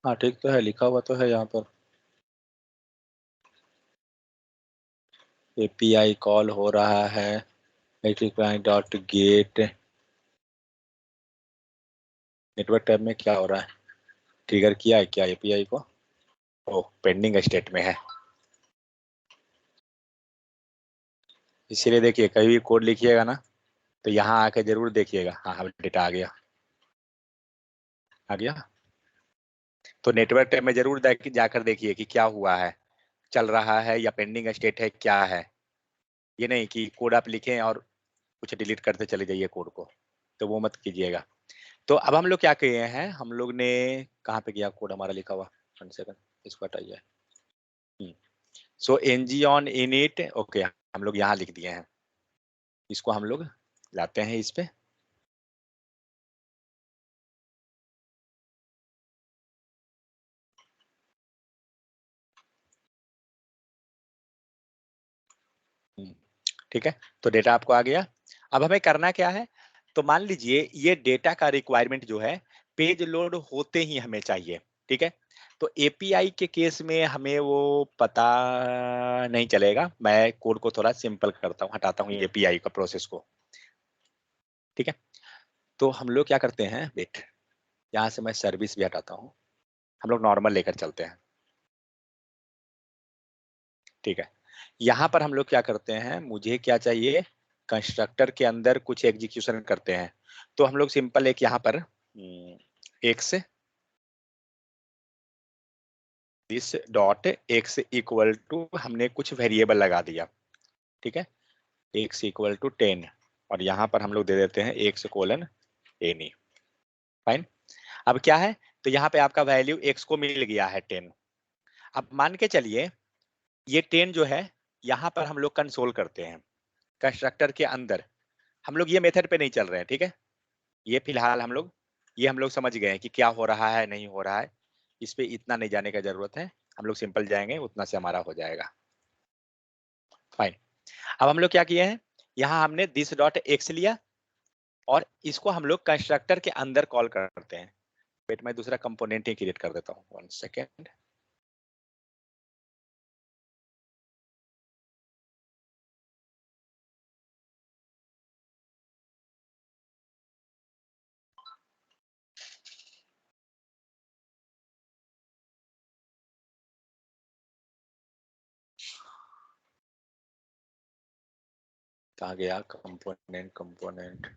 हाँ ठीक तो है, लिखा हुआ तो है यहाँ पर, API कॉल हो रहा है डॉट गेट नेटवर्क टैब में क्या हो रहा है, ट्रिगर किया है क्या API को? ओ पेंडिंग स्टेट में है, इसीलिए देखिए कहीं भी कोड लिखिएगा ना तो यहाँ आके जरूर देखिएगा। हाँ डेटा आ गया, आ गया। तो नेटवर्क टैब में जरूर जाकर देखिए कि क्या हुआ है, चल रहा है या पेंडिंग स्टेट है, क्या है। ये नहीं कि कोड आप लिखें और कुछ डिलीट करते चले जाइए कोड को, तो वो मत कीजिएगा। तो अब हम लोग क्या किए हैं, हम लोग ने कहाँ पे गया कोड हमारा लिखा हुआ, 1 सेकंड इसको हटाइए। सो एनजी ऑन इनिट, ओके हम लोग यहाँ लिख दिए हैं, इसको हम लोग लाते हैं इस पे। ठीक है, तो डेटा आपको आ गया। अब हमें करना क्या है, तो मान लीजिए ये डेटा का रिक्वायरमेंट जो है पेज लोड होते ही हमें चाहिए। ठीक है, तो एपीआई के केस में हमें वो पता नहीं चलेगा। मैं कोड को थोड़ा सिंपल करता हूँ, हटाता हूँ एपीआई का प्रोसेस को। ठीक है, तो हम लोग क्या करते हैं, वेट, यहाँ से मैं सर्विस भी हटाता हूँ, हम लोग नॉर्मल लेकर चलते हैं। ठीक है, यहाँ पर हम लोग क्या करते हैं, मुझे क्या चाहिए, कंस्ट्रक्टर के अंदर कुछ एग्जीक्यूशन करते हैं। तो हम लोग सिंपल एक यहाँ पर x this dot x equal to हमने कुछ वेरिएबल लगा दिया। ठीक है, एक्स इक्वल टू 10 और यहाँ पर हम लोग दे देते हैं एक्स कोलन एनी। फाइन, अब क्या है, तो यहाँ पे आपका वैल्यू एक्स को मिल गया है 10। अब मान के चलिए ये 10 जो है यहाँ पर हम लोग कंसोल करते हैं कंस्ट्रक्टर के अंदर। हम लोग ये मेथड पे नहीं चल रहे हैं। ठीक है, ये फिलहाल हम लोग समझ गए हैं कि क्या हो रहा है नहीं हो रहा है, इस पे इतना नहीं जाने का जरूरत है, हम लोग सिंपल जाएंगे उतना से हमारा हो जाएगा। फाइन, अब हम लोग क्या किए हैं, यहाँ हमने दिस डॉट एक्स लिया और इसको हम लोग कंस्ट्रक्टर के अंदर कॉल करते हैं। वेट, मैं दूसरा कंपोनेंट ही क्रिएट कर देता हूँ, 1 सेकेंड। कहाँ गया कंपोनेंट,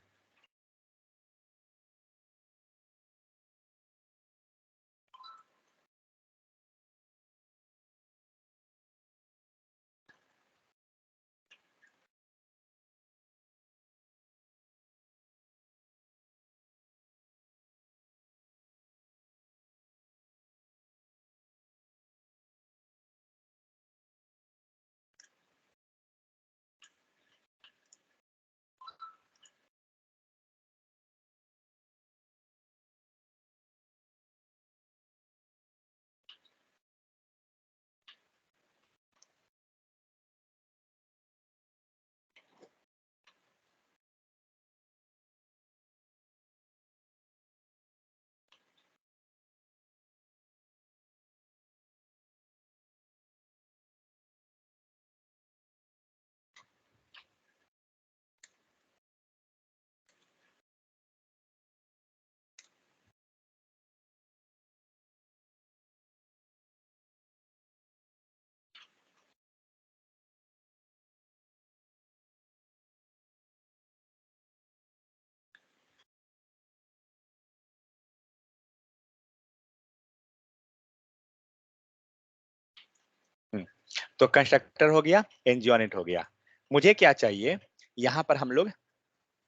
तो कंस्ट्रक्टर हो गया, एनजीओनिट हो गया। मुझे क्या चाहिए, यहाँ पर हम लोग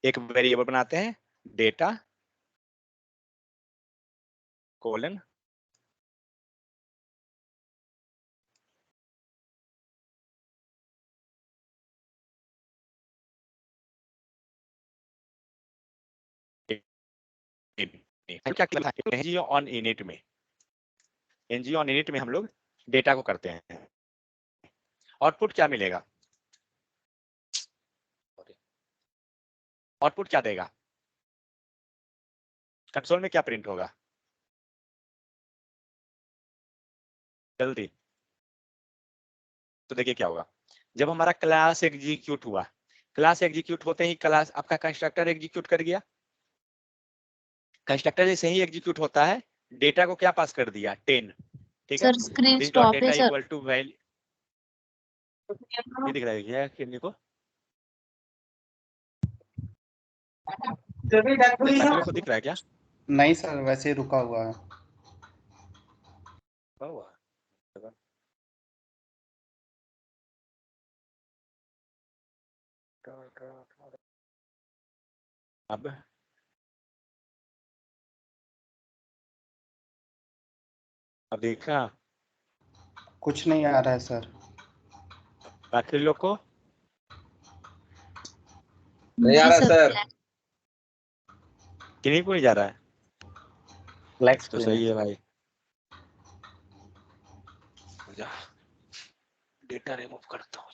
एक वेरिएबल बनाते हैं, डेटा कोलन क्या किया एनजीओ ऑन इनिट में, एनजीओ ऑन इनिट में हम लोग डेटा को करते हैं। आउटपुट क्या मिलेगा, आउटपुट क्या देगा, कंसोल में क्या प्रिंट होगा, जल्दी तो देखिए क्या होगा। जब हमारा क्लास एग्जीक्यूट हुआ, क्लास एग्जीक्यूट होते ही क्लास आपका कंस्ट्रक्टर एग्जीक्यूट कर गया। कंस्ट्रक्टर जैसे ही एग्जीक्यूट होता है, डेटा को क्या पास कर दिया, 10, ठीक है। Sir screen this dot stop है data sir. Equal to value, ये दिख रहा है क्या किन्हीं को? बाकी लोग को दिख रहा है क्या? नहीं सर, वैसे ही रुका हुआ है। हुआ अब देखा, कुछ नहीं आ रहा है सर। बाकी लोग को नहीं आ रहा सर। किन्हीं को नहीं जा रहा है, ब्लैक तो स्क्रीन सही है भाई। डेटा रिमूव करता हूँ।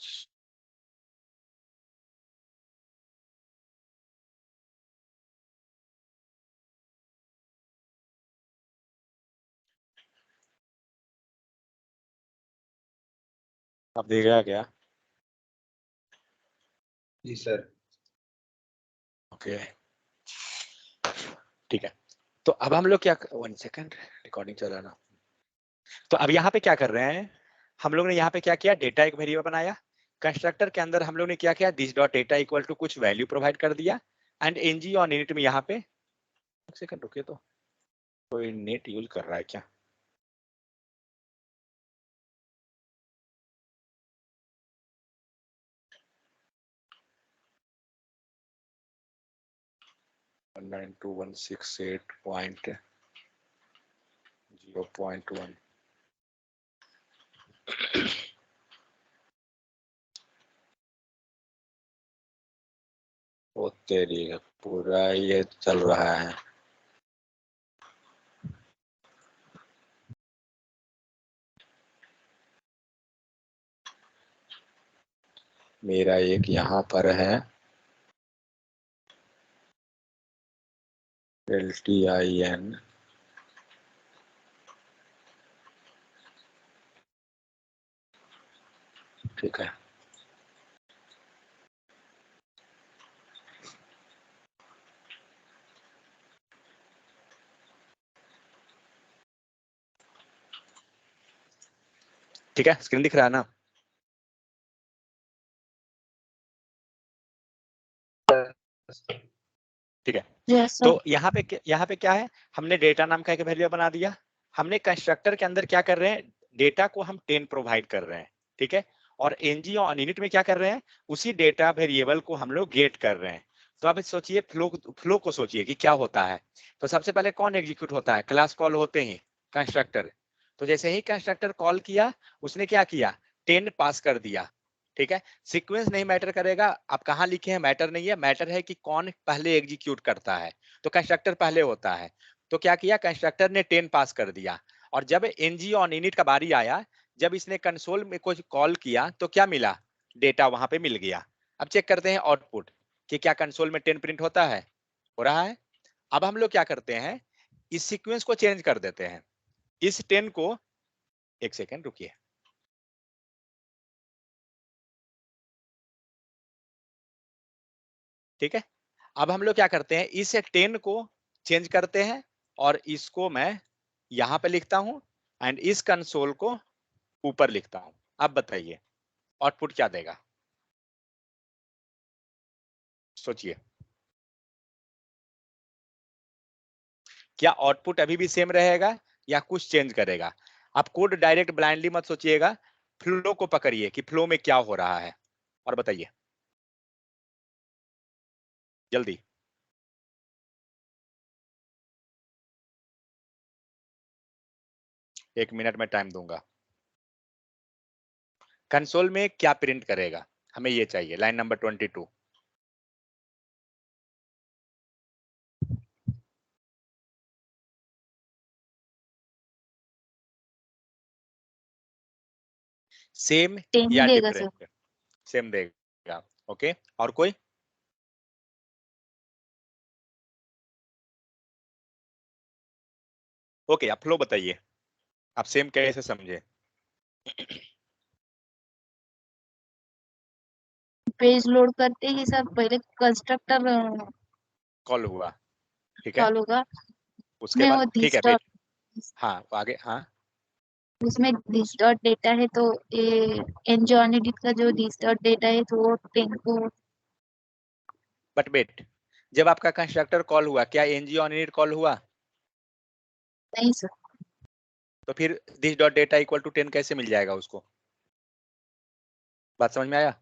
अब देख रहा क्या? जी सर। ओके ठीक है। तो अब हम लोग क्या, 1 सेकंड, रिकॉर्डिंग चल रहा है ना। तो अब यहाँ पे क्या कर रहे हैं हम लोग ने, यहाँ पे क्या किया, डेटा एक वेरिएबल बनाया। कंस्ट्रक्टर के अंदर हम लोग ने क्या किया, this dot data equal to कुछ वैल्यू प्रोवाइड कर दिया, एंड एनजी ऑन इनिट में यहाँ पे, एक सेकंड रुकिए, तो कोई नेट यूज कर रहा है क्या? वन 92168.0.1 ओ तेरी, पूरा ये चल रहा है। मेरा एक यहाँ पर है LTIN, ठीक है। ठीक है, स्क्रीन दिख रहा है ना? ठीक है। Yes sir. तो यहाँ पे क्या है, हमने डेटा नाम का एक वेरिएबल बना दिया। हमने कंस्ट्रक्टर के अंदर क्या कर रहे हैं, डेटा को हम 10 प्रोवाइड कर रहे हैं, ठीक है। और एनजी ऑन यूनिट में क्या कर रहे हैं, उसी डेटा वेरिएबल को हम लोग गेट कर रहे हैं। तो आप सोचिए, फ्लो को सोचिए कि क्या होता है। तो सबसे पहले कौन एग्जीक्यूट होता है, क्लास कॉल होते ही कंस्ट्रक्टर। तो जैसे ही कंस्ट्रक्टर कॉल किया, उसने क्या किया, 10 पास कर दिया, ठीक है। सीक्वेंस नहीं मैटर करेगा, आप कहाँ लिखे हैं मैटर नहीं है, मैटर है कि कौन पहले एग्जीक्यूट करता है। तो कंस्ट्रक्टर पहले होता है। तो क्या किया, कंस्ट्रक्टर ने 10 पास कर दिया, और जब एनजी ऑन इनिट का बारी आया, जब इसने कंसोल में कुछ कॉल किया तो क्या मिला, डेटा वहां पे मिल गया। अब चेक करते हैं आउटपुट कि क्या कंसोल में 10 प्रिंट होता है, हो रहा है। अब हम लोग क्या करते हैं, इस सीक्वेंस को चेंज कर देते हैं। इस 10 को, एक सेकेंड रुकिए, ठीक है। अब हम लोग क्या करते हैं, इस 10 को चेंज करते हैं, और इसको मैं यहां पे लिखता हूं, एंड इस कंसोल को ऊपर लिखता हूं। अब बताइए आउटपुट क्या देगा, सोचिए। क्या आउटपुट अभी भी सेम रहेगा या कुछ चेंज करेगा? आप कोड डायरेक्ट ब्लाइंडली मत सोचिएगा, फ्लो को पकड़िए कि फ्लो में क्या हो रहा है, और बताइए जल्दी। एक मिनट में टाइम दूंगा। कंसोल में क्या प्रिंट करेगा, हमें ये चाहिए, लाइन नंबर 22। सेम 10 ही या देगा सर। डिफरेंट? सेम देगा, ओके। और कोई? ओके, आप फ्लो बताइए, आप सेम कैसे समझे? पेज लोड करते ही सर पहले कंस्ट्रक्टर कॉल हुआ, ठीक है, कॉल होगा, उसके उसमें वो बाद ठीक दिस है डॉट, हाँ आगे हाँ उसमें दिस डॉट डेटा है, तो ये एनजी ऑन एडिट का जो दिस डॉट डेटा है तो वो 10 को बट वेट, जब आपका कंस्ट्रक्टर कॉल हुआ क्या एनजी ऑन इनिट कॉल हुआ? नहीं सर। तो फिर this dot data equal to 10 कैसे मिल जाएगा उसको? बात समझ में आया?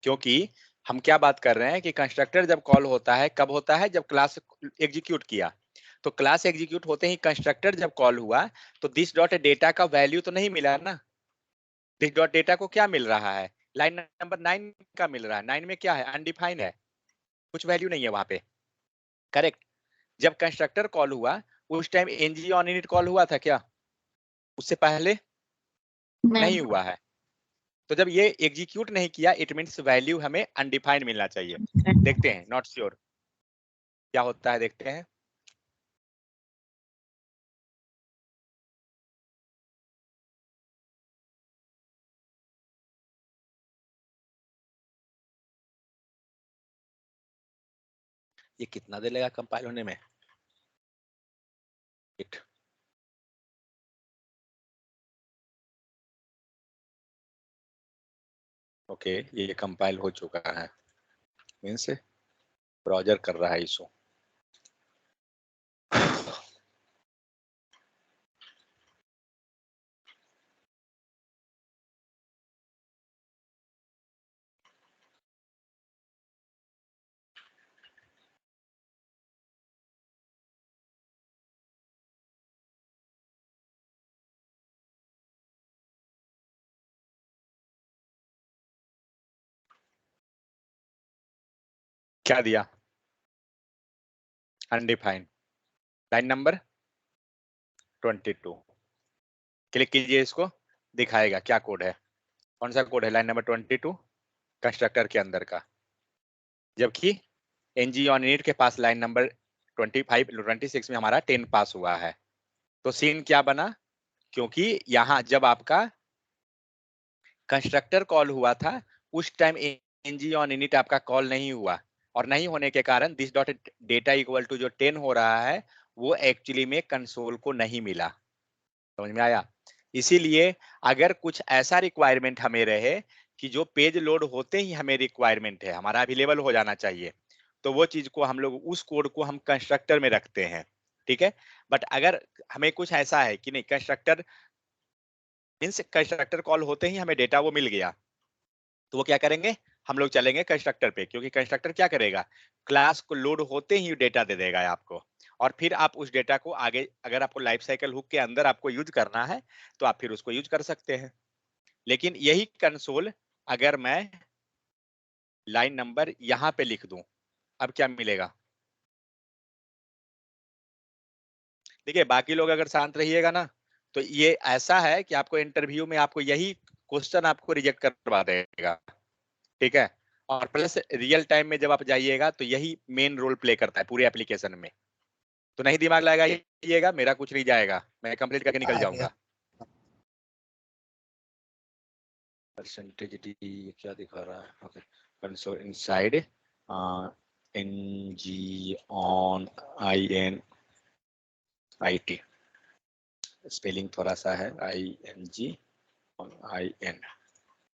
क्योंकि हम क्या बात कर रहे हैं कि कंस्ट्रक्टर जब कॉल होता है कब होता है? जब क्लास एग्जीक्यूट किया। तो क्लास एग्जीक्यूट होते ही कंस्ट्रक्टर जब कॉल हुआ तो दिस डॉट डेटा का वैल्यू तो नहीं मिला ना। दिस डॉट डेटा को क्या मिल रहा है? लाइन नंबर 9 का मिल रहा है। 9 में क्या है? अनडिफाइंड है, कुछ वैल्यू नहीं है वहां पे। करेक्ट। जब कंस्ट्रक्टर कॉल हुआ उस time NG on init call हुआ था क्या? उससे पहले नहीं हुआ है। तो जब ये एग्जीक्यूट नहीं किया इट मींस वैल्यू हमें अनडिफाइंड मिलना चाहिए। देखते हैं, नॉट श्योर क्या होता है, देखते हैं। ये कितना देर लगा कंपाइल होने में? इट ओके, ये कंपाइल हो चुका है, मींस ब्राउजर कर रहा है इशू। क्या दिया? अनडिफाइंड। लाइन नंबर 22 क्लिक कीजिए, इसको दिखाएगा क्या कोड है। कौन सा कोड है? लाइन नंबर 22 कंस्ट्रक्टर के अंदर का। जबकि एनजी ऑन इनिट के पास लाइन नंबर 26 में हमारा 10 पास हुआ है। तो सीन क्या बना? क्योंकि यहाँ जब आपका कंस्ट्रक्टर कॉल हुआ था उस टाइम एनजी ऑन इनिट आपका कॉल नहीं हुआ, और नहीं होने के कारण this dot data equal to जो 10 हो रहा है वो एक्चुअली में कंसोल को नहीं मिला। समझ में आया? इसीलिए अगर कुछ ऐसा रिक्वायरमेंट हमें रहे कि जो पेज लोड होते ही हमें रिक्वायरमेंट है, हमारा अवेलेबल हो जाना चाहिए, तो वो चीज को हम लोग उस कोड को हम कंस्ट्रक्टर में रखते हैं, ठीक है। बट अगर हमें कुछ ऐसा है कि नहीं, कंस्ट्रक्टर मींस कंस्ट्रक्टर कॉल होते ही हमें डेटा वो मिल गया, तो वो क्या करेंगे? हम लोग चलेंगे कंस्ट्रक्टर पे, क्योंकि कंस्ट्रक्टर क्या करेगा? क्लास को लोड होते ही डेटा दे देगा आपको, और फिर आप उस डेटा को आगे अगर आपको लाइफ साइकिल हुक के अंदर आपको यूज करना है तो आप फिर उसको यूज कर सकते हैं। लेकिन यही कंसोल अगर मैं लाइन नंबर यहां पे लिख दूं, अब क्या मिलेगा? देखिए बाकी लोग अगर शांत रहिएगा ना तो ये ऐसा है कि आपको इंटरव्यू में आपको यही क्वेश्चन आपको रिजेक्ट करवा देगा, ठीक है। और प्लस रियल टाइम में जब आप जाइएगा तो यही मेन रोल प्ले करता है पूरे एप्लीकेशन में। तो नहीं दिमाग लगाइएगा, मेरा कुछ नहीं जाएगा, मैं कंप्लीट करके निकल जाऊंगा। परसेंटेज डी क्या दिखा रहा है? Okay, console inside NG on I N I T, spelling थोड़ा सा है I N G on I N,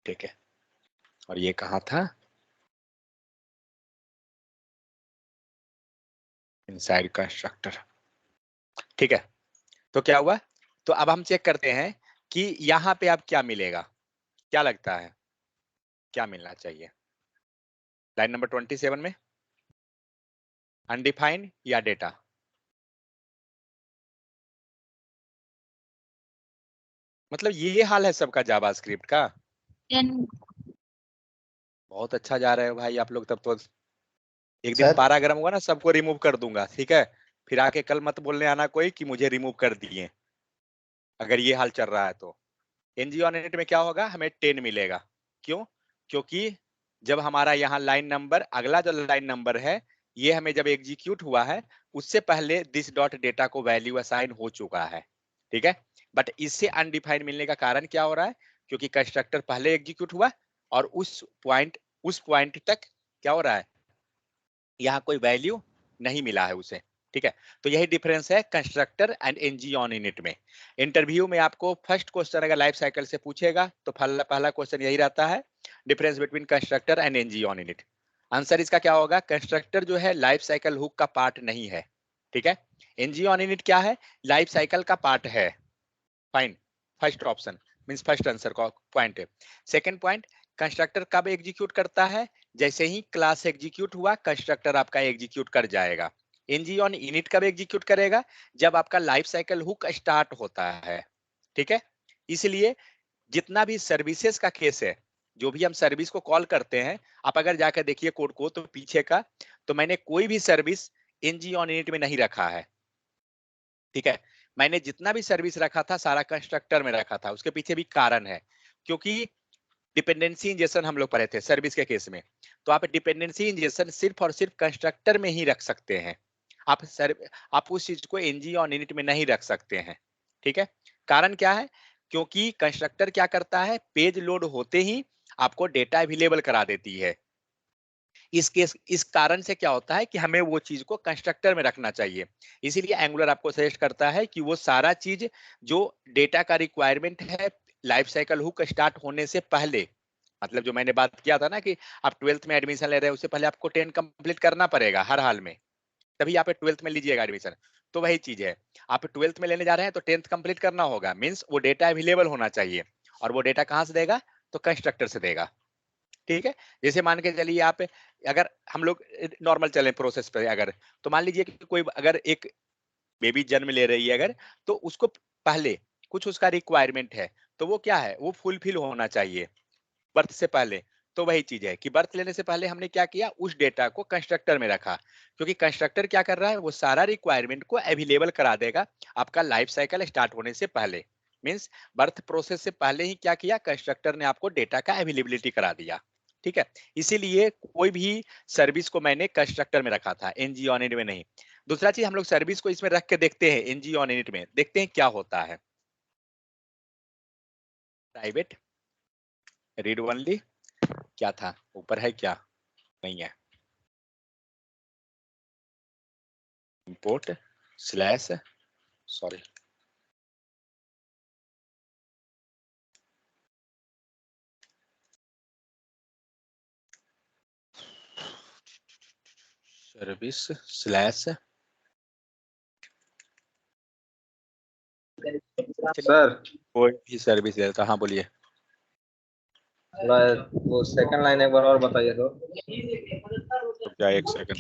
ठीक है। और ये कहाँ था? इनसाइड कंस्ट्रक्टर, ठीक है। तो क्या हुआ? तो अब हम चेक करते हैं कि यहाँ पे अब क्या मिलेगा, क्या लगता है क्या मिलना चाहिए लाइन नंबर 27 में? अनडिफाइंड या डेटा? मतलब ये हाल है सबका जावास्क्रिप्ट का। 10 बहुत अच्छा जा रहे हो भाई आप लोग, तब तो एक दिन सर पारा गर्म हुआ ना सबको रिमूव कर दूंगा, ठीक है। फिर आके कल मत बोलने आना कोई कि मुझे रिमूव कर दिए, अगर ये हाल चल रहा है तो। एनजी ऑन इट में क्या होगा? हमें 10 मिलेगा। क्यों? क्योंकि जब हमारा यहाँ लाइन नंबर, अगला जो लाइन नंबर है ये हमें जब एग्जीक्यूट हुआ है उससे पहले दिस डॉट डेटा को वैल्यू असाइन हो चुका है, ठीक है। बट इससे अनडिफाइंड मिलने का कारण क्या हो रहा है? क्योंकि कंस्ट्रक्टर पहले एग्जीक्यूट हुआ और उस पॉइंट तक क्या हो रहा है, यहाँ कोई वैल्यू नहीं मिला है उसे। ठीक है, तो यही डिफरेंस है constructor and NG on init में। इंटरव्यू में आपको फर्स्ट क्वेश्चन अगर लाइफ साइकिल से पूछेगा तो पहला क्वेश्चन यही रहता है, difference between constructor and NG on init. Answer इसका क्या होगा, कंस्ट्रक्टर जो है लाइफ साइकिल हुक का पार्ट नहीं है। ठीक है, एनजी ऑन इनिट क्या है, लाइफ साइकिल का पार्ट है। Fine, first option means first answer का पॉइंट है। सेकंड पॉइंट, कंस्ट्रक्टर कब एग्जीक्यूट करता है, जैसे ही क्लास एग्जीक्यूट हुआ कंस्ट्रक्टर आपका एग्जीक्यूट कर जाएगा। एनजी ऑन इनिट कब एग्जीक्यूट करेगा, जब आपका लाइफ साइकिल हुक स्टार्ट होता है। ठीक है, इसलिए जितना भी सर्विसेज का केस है, जो भी हम सर्विस को कॉल करते हैं, आप अगर जाकर देखिए कोड को तो पीछे का, तो मैंने कोई भी सर्विस एनजी ऑन इनिट में नहीं रखा है। ठीक है, मैंने जितना भी सर्विस रखा था सारा कंस्ट्रक्टर में रखा था। उसके पीछे भी कारण है, क्योंकि डिपेंडेंसी इंजेक्शन हम लोग पढ़े थे सर्विस के केस में, तो आप डिपेंडेंसी इंजेक्शन सिर्फ और सिर्फ कंस्ट्रक्टर में ही रख सकते हैं। आप उस चीज को एनजी ऑन इनिट में नहीं रख सकते हैं। ठीक है, कारण क्या है, क्योंकि कंस्ट्रक्टर क्या करता है, पेज लोड होते ही आपको डेटा अवेलेबल करा देती है। इस कारण से क्या होता है कि हमें वो चीज को कंस्ट्रक्टर में रखना चाहिए। इसीलिए एंगुलर आपको सजेस्ट करता है कि वो सारा चीज जो डेटा का रिक्वायरमेंट है लाइफ साइकिल हुक स्टार्ट होने से पहले, मतलब जो मैंने बात किया था ना कि आप 12th में एडमिशन ले रहे हैं, उससे पहले आपको 10 कंप्लीट करना पड़ेगा हर हाल में, तभी आप 12th में लीजिएगा एडमिशन। तो वही चीज है, आप 12th में लेने जा रहे हैं तो 10th कंप्लीट करना होगा, मींस वो डेटा अवेलेबल होना चाहिए। और वो डेटा कहाँ से देगा, तो कंस्ट्रक्टर से देगा। ठीक है, जैसे मान के चलिए आप, अगर हम लोग नॉर्मल चले प्रोसेस पे, अगर तो मान लीजिए कि कोई अगर एक बेबी जन्म ले रही है अगर, तो उसको पहले कुछ उसका रिक्वायरमेंट है, तो वो क्या है, वो फुलफिल होना चाहिए बर्थ से पहले। तो वही चीज है कि बर्थ लेने से पहले हमने क्या किया, उस डेटा को कंस्ट्रक्टर में रखा, क्योंकि कंस्ट्रक्टर क्या कर रहा है, वो सारा रिक्वायरमेंट को अवेलेबल करा देगा आपका लाइफ साइकिल स्टार्ट होने से पहले। मींस बर्थ प्रोसेस से पहले ही क्या किया, कंस्ट्रक्टर ने आपको डेटा का अवेलेबिलिटी करा दिया। ठीक है, इसीलिए कोई भी सर्विस को मैंने कंस्ट्रक्टर में रखा था, एनजी ऑन इट में नहीं। दूसरा चीज, हम लोग सर्विस को इसमें रख के देखते हैं, एनजी ऑन इट में देखते हैं क्या होता है। प्राइवेट रीड ओनली क्या था, ऊपर है क्या, नहीं है, import slash, sorry service slash, sir कोई भी सर्विस लेता। हाँ बोलिए। थोड़ा वो सेकंड लाइन एक बार और बताइए तो। रुक जाए एक सेकंड।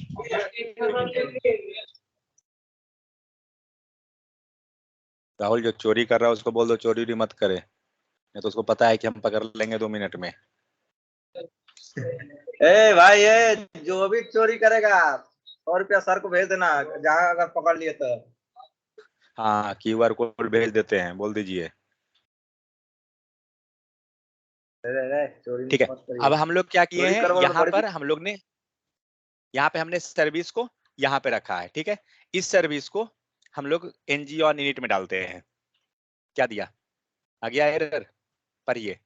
राहुल जो चोरी कर रहा है उसको बोल दो चोरी भी मत करे, नहीं तो उसको पता है कि हम पकड़ लेंगे 2 मिनट में। ए भाई, ये जो भी चोरी करेगा 100 रुपया सर को भेज देना, जहाँ अगर पकड़ लिए तो। हाँ, क्यूआर कोड भेज देते हैं, बोल दीजिए। चोरी ठीक है, मत करिए। अब हम लोग क्या किए चोरी हैं, करवा यहाँ बड़ी पर हम लोग ने, यहाँ पे हमने सर्विस को यहाँ पे रखा है। ठीक है, इस सर्विस को हम लोग एनजी ऑन इनिट में डालते हैं। क्या दिया, आ गया एरर, पढ़िए।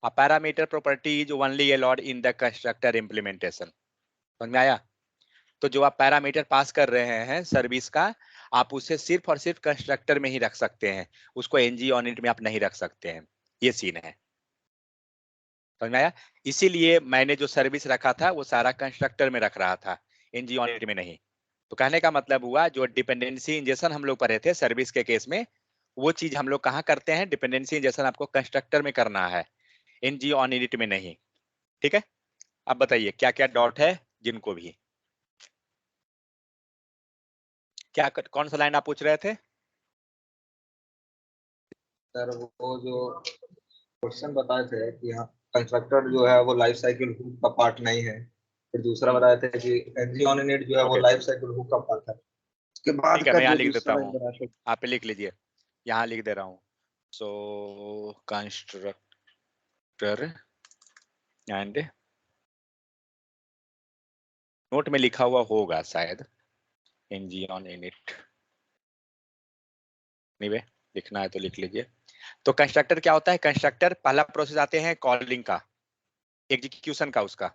A parameter property is only allowed in the constructor implementation। समझ में आया, तो जो आप पैरामीटर पास कर रहे हैं सर्विस का, आप उसे सिर्फ और सिर्फ कंस्ट्रक्टर में ही रख सकते हैं, उसको एनजी ऑन इट में आप नहीं रख सकते हैं। ये सीन है, समझ में आया। इसीलिए मैंने जो सर्विस रखा था वो सारा कंस्ट्रक्टर में रख रहा था, एनजी ऑन इट में नहीं। तो कहने का मतलब हुआ, जो डिपेंडेंसी इंजेक्शन हम लोग पढ़े थे सर्विस के केस में, वो चीज हम लोग कहाँ करते हैं, डिपेंडेंसी इंजेक्शन आपको कंस्ट्रक्टर में करना है, एनजी ऑन इट में नहीं। ठीक है, अब बताइए क्या क्या डॉट है, जिनको भी क्या, कौन सा लाइन आप पूछ रहे थे। सर वो जो क्वेश्चन बताए थे कि हाँ कंस्ट्रक्टर जो है वो लाइफ साइकिल हुक का पार्ट नहीं है, फिर दूसरा बताए थे कि एनजी ऑन इनिट जो है वो ओके, लाइफ साइकिल हुक का पार्ट है। उसके बाद ठीक है, का मैं यहाँ जो लिख देता दूसरा हूँ, बनाया थे। आप लिख लीजिए, यहाँ लिख दे रहा हूँ। सो कंस्ट्रक्टर एंड, नोट में लिखा हुआ होगा शायद, एनजी ऑन इनिट, नहीं वे लिखना है तो लिख लीजिए। तो कंस्ट्रक्टर क्या होता है? कंस्ट्रक्टर पहला प्रोसेस आते हैं कॉलिंग का, एग्जीक्यूशन का, उसका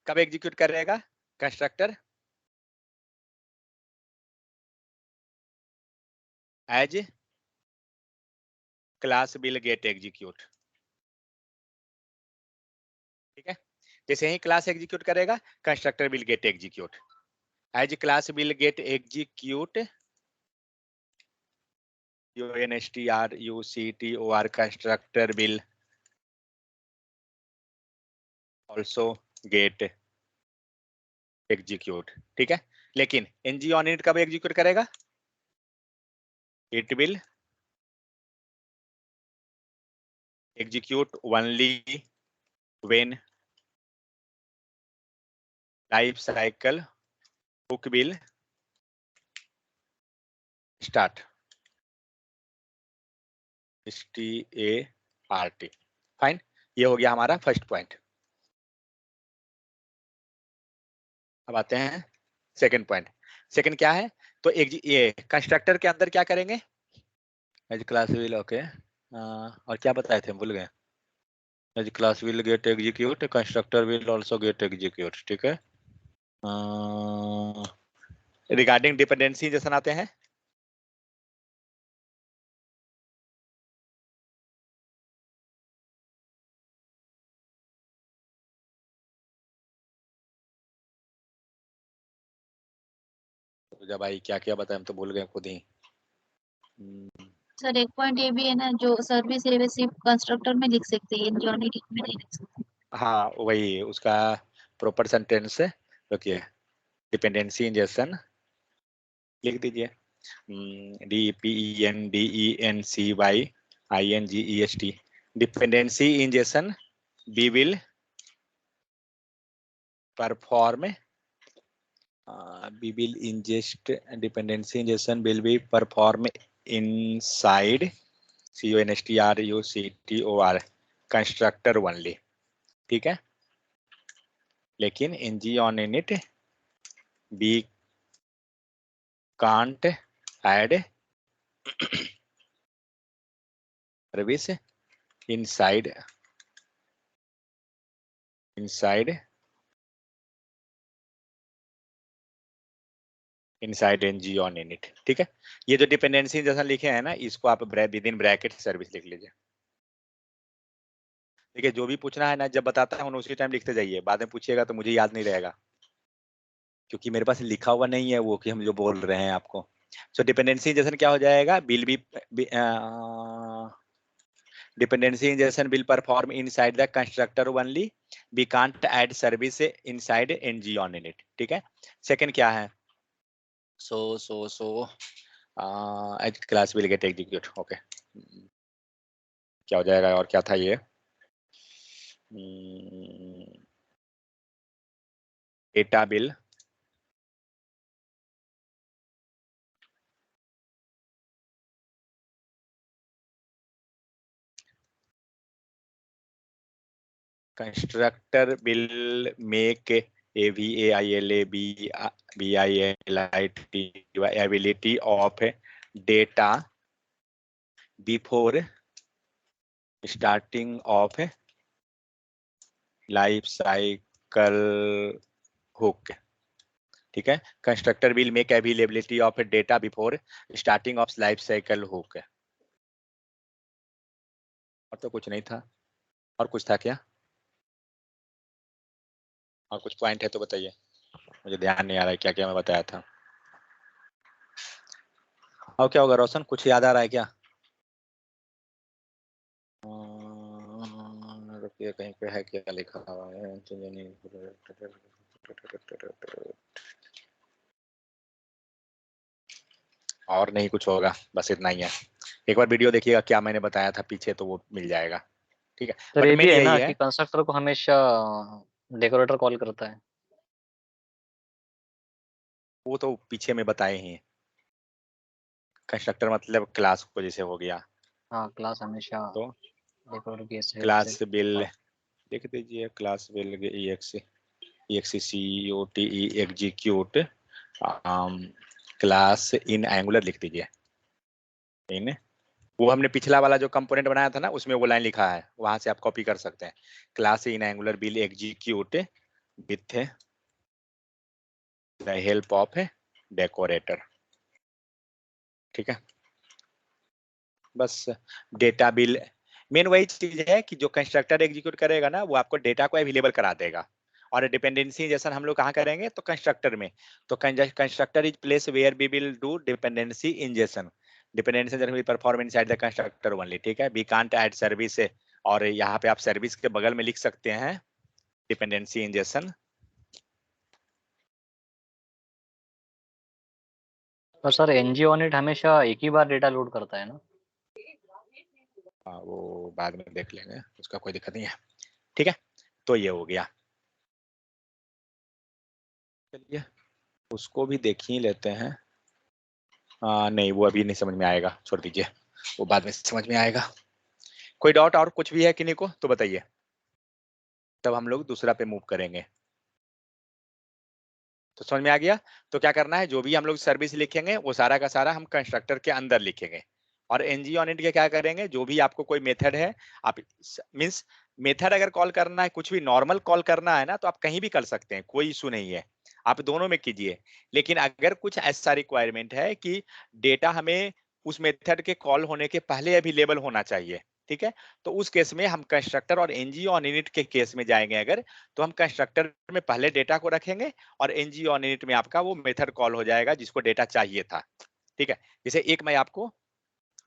कब एग्जीक्यूट करेगा constructor? As class will get execute, ठीक है। जैसे ही क्लास एग्जीक्यूट करेगा constructor will get execute, as class will get execute UNSTRUCTOR constructor will also get execute, ठीक है। लेकिन NG ऑन इट कब एग्जीक्यूट करेगा? It will execute only when life cycle hook will start, START, fine. ये हो गया हमारा first point. अब आते हैं सेकंड पॉइंट। सेकंड क्या है? तो ये कंस्ट्रक्टर के अंदर क्या करेंगे? एज क्लास विल, ओके, और क्या बताए थे भूल गए। As class will get execute, constructor will also get execute, ठीक है। रिगार्डिंग डिपेंडेंसी जैसे आते हैं, तो भाई क्या क्या बताए हम तो भूल गए खुद ही। सर एक पॉइंट ये भी है ना, जो सर्विस है सिर्फ कंस्ट्रक्टर में लिख सकते हैं, एनजीओनिक में नहीं लिख सकते। हाँ वही उसका प्रॉपर सेंटेंस है। ओके, डिपेंडेंसी इंजेक्शन लिख दीजिए, DEPENDENCYINGEST, dependency injection we will perform, we will ingest, dependency injection will be performed inside CONSTRUCTOR constructor only, ठीक है। लेकिन NG on init we can't add service inside NG on init, ठीक है। ये जो dependency जैसा लिखे हैं ना, इसको आप विद इन ब्रैकेट सर्विस लिख लीजिए। देखिए जो भी पूछना है ना, जब बताता हूँ उसी टाइम लिखते जाइए, बाद में पूछिएगा तो मुझे याद नहीं रहेगा, क्योंकि मेरे पास लिखा हुआ नहीं है वो कि हम जो बोल रहे हैं आपको। सो डिपेंडेंसी इंजेक्शन क्या हो जाएगा? Will be dependency injection will perform inside the constructor only, we can't add service inside NG on init, ठीक है। सेकंड क्या है? so as class will get execute, okay. क्या हो जाएगा और क्या था ये? Data bill constructor will make AVAILABILIT ability of data before starting of life cycle hook, ठीक है। Constructor will make availability of data before starting of life cycle hook. और तो कुछ नहीं था, और कुछ था क्या? और कुछ पॉइंट है तो बताइए, मुझे ध्यान नहीं आ रहा है क्या क्या मैं बताया था। और क्या होगा रोशन, कुछ याद आ रहा है क्या? रुकिए कहीं पे है क्या लिखा हुआ है? और नहीं कुछ होगा, बस इतना ही है। एक बार वीडियो देखिएगा क्या मैंने बताया था पीछे, तो वो मिल जाएगा, ठीक है। सर बट ये मेन भी है यही ना है कि कंस्ट्रक्टर को हमेशा डेकोरेटर कॉल करता है। वो तो पीछे में बताए ही हैं। कंस्ट्रक्टर मतलब क्लास को जैसे हो गया, हाँ क्लास हमेशा तो डेकोरेटर की हेल्प क्लास से। बिल देख दीजिए, class bill EXECUTE execute class in angular लिख दीजिए। इन वो हमने पिछला वाला जो कंपोनेंट बनाया था ना उसमें वो लाइन लिखा है, वहां से आप कॉपी कर सकते हैं। Class in angular will execute with the help of decorator. ठीक है, बस डेटा बिल मेन वही चीज है कि जो कंस्ट्रक्टर एग्जीक्यूट करेगा ना वो आपको डेटा को अवेलेबल करा देगा। और डिपेंडेंसी जैसा हम लोग कहाँ करेंगे तो कंस्ट्रक्टर में। तो constructor is place where we will do dependency injection. Dependency injection will perform inside the constructor only. ठीक है, वी कांट ऐड सर्विस। और यहाँ पे आप सर्विस के बगल में लिख सकते हैं डिपेंडेंसी इंजेक्शन। और सर एनजी ऑन इट हमेशा एक ही बार डेटा लोड करता है ना? हाँ, वो बाद में देख लेंगे, उसका कोई दिक्कत नहीं है। ठीक है, तो ये हो गया। चलिए उसको भी देख ही लेते हैं। नहीं, वो अभी नहीं समझ में आएगा, छोड़ दीजिए, वो बाद में समझ में आएगा। कोई डाउट और कुछ भी है किन्हीं को तो बताइए, तब हम लोग दूसरा पे मूव करेंगे। तो समझ में आ गया। तो क्या करना है, जो भी हम लोग सर्विस लिखेंगे वो सारा का सारा हम कंस्ट्रक्टर के अंदर लिखेंगे। और एनजी ऑन इट के क्या करेंगे, जो भी आपको कोई मेथड है, आप मींस मेथड अगर कॉल करना है, कुछ भी नॉर्मल कॉल करना है ना, तो आप कहीं भी कर सकते हैं, कोई इशू नहीं है, आप दोनों में कीजिए। लेकिन अगर कुछ ऐसा रिक्वायरमेंट है कि डेटा हमें उस मेथड के कॉल होने के पहले अवेलेबल होना चाहिए, ठीक है, तो उस केस में हम कंस्ट्रक्टर और एनजी ऑन इट के केस में जाएंगे। अगर तो हम कंस्ट्रक्टर में पहले डेटा को रखेंगे और एनजी ऑन इट में आपका वो मेथड कॉल हो जाएगा जिसको डेटा चाहिए था। ठीक है, जैसे एक मैं आपको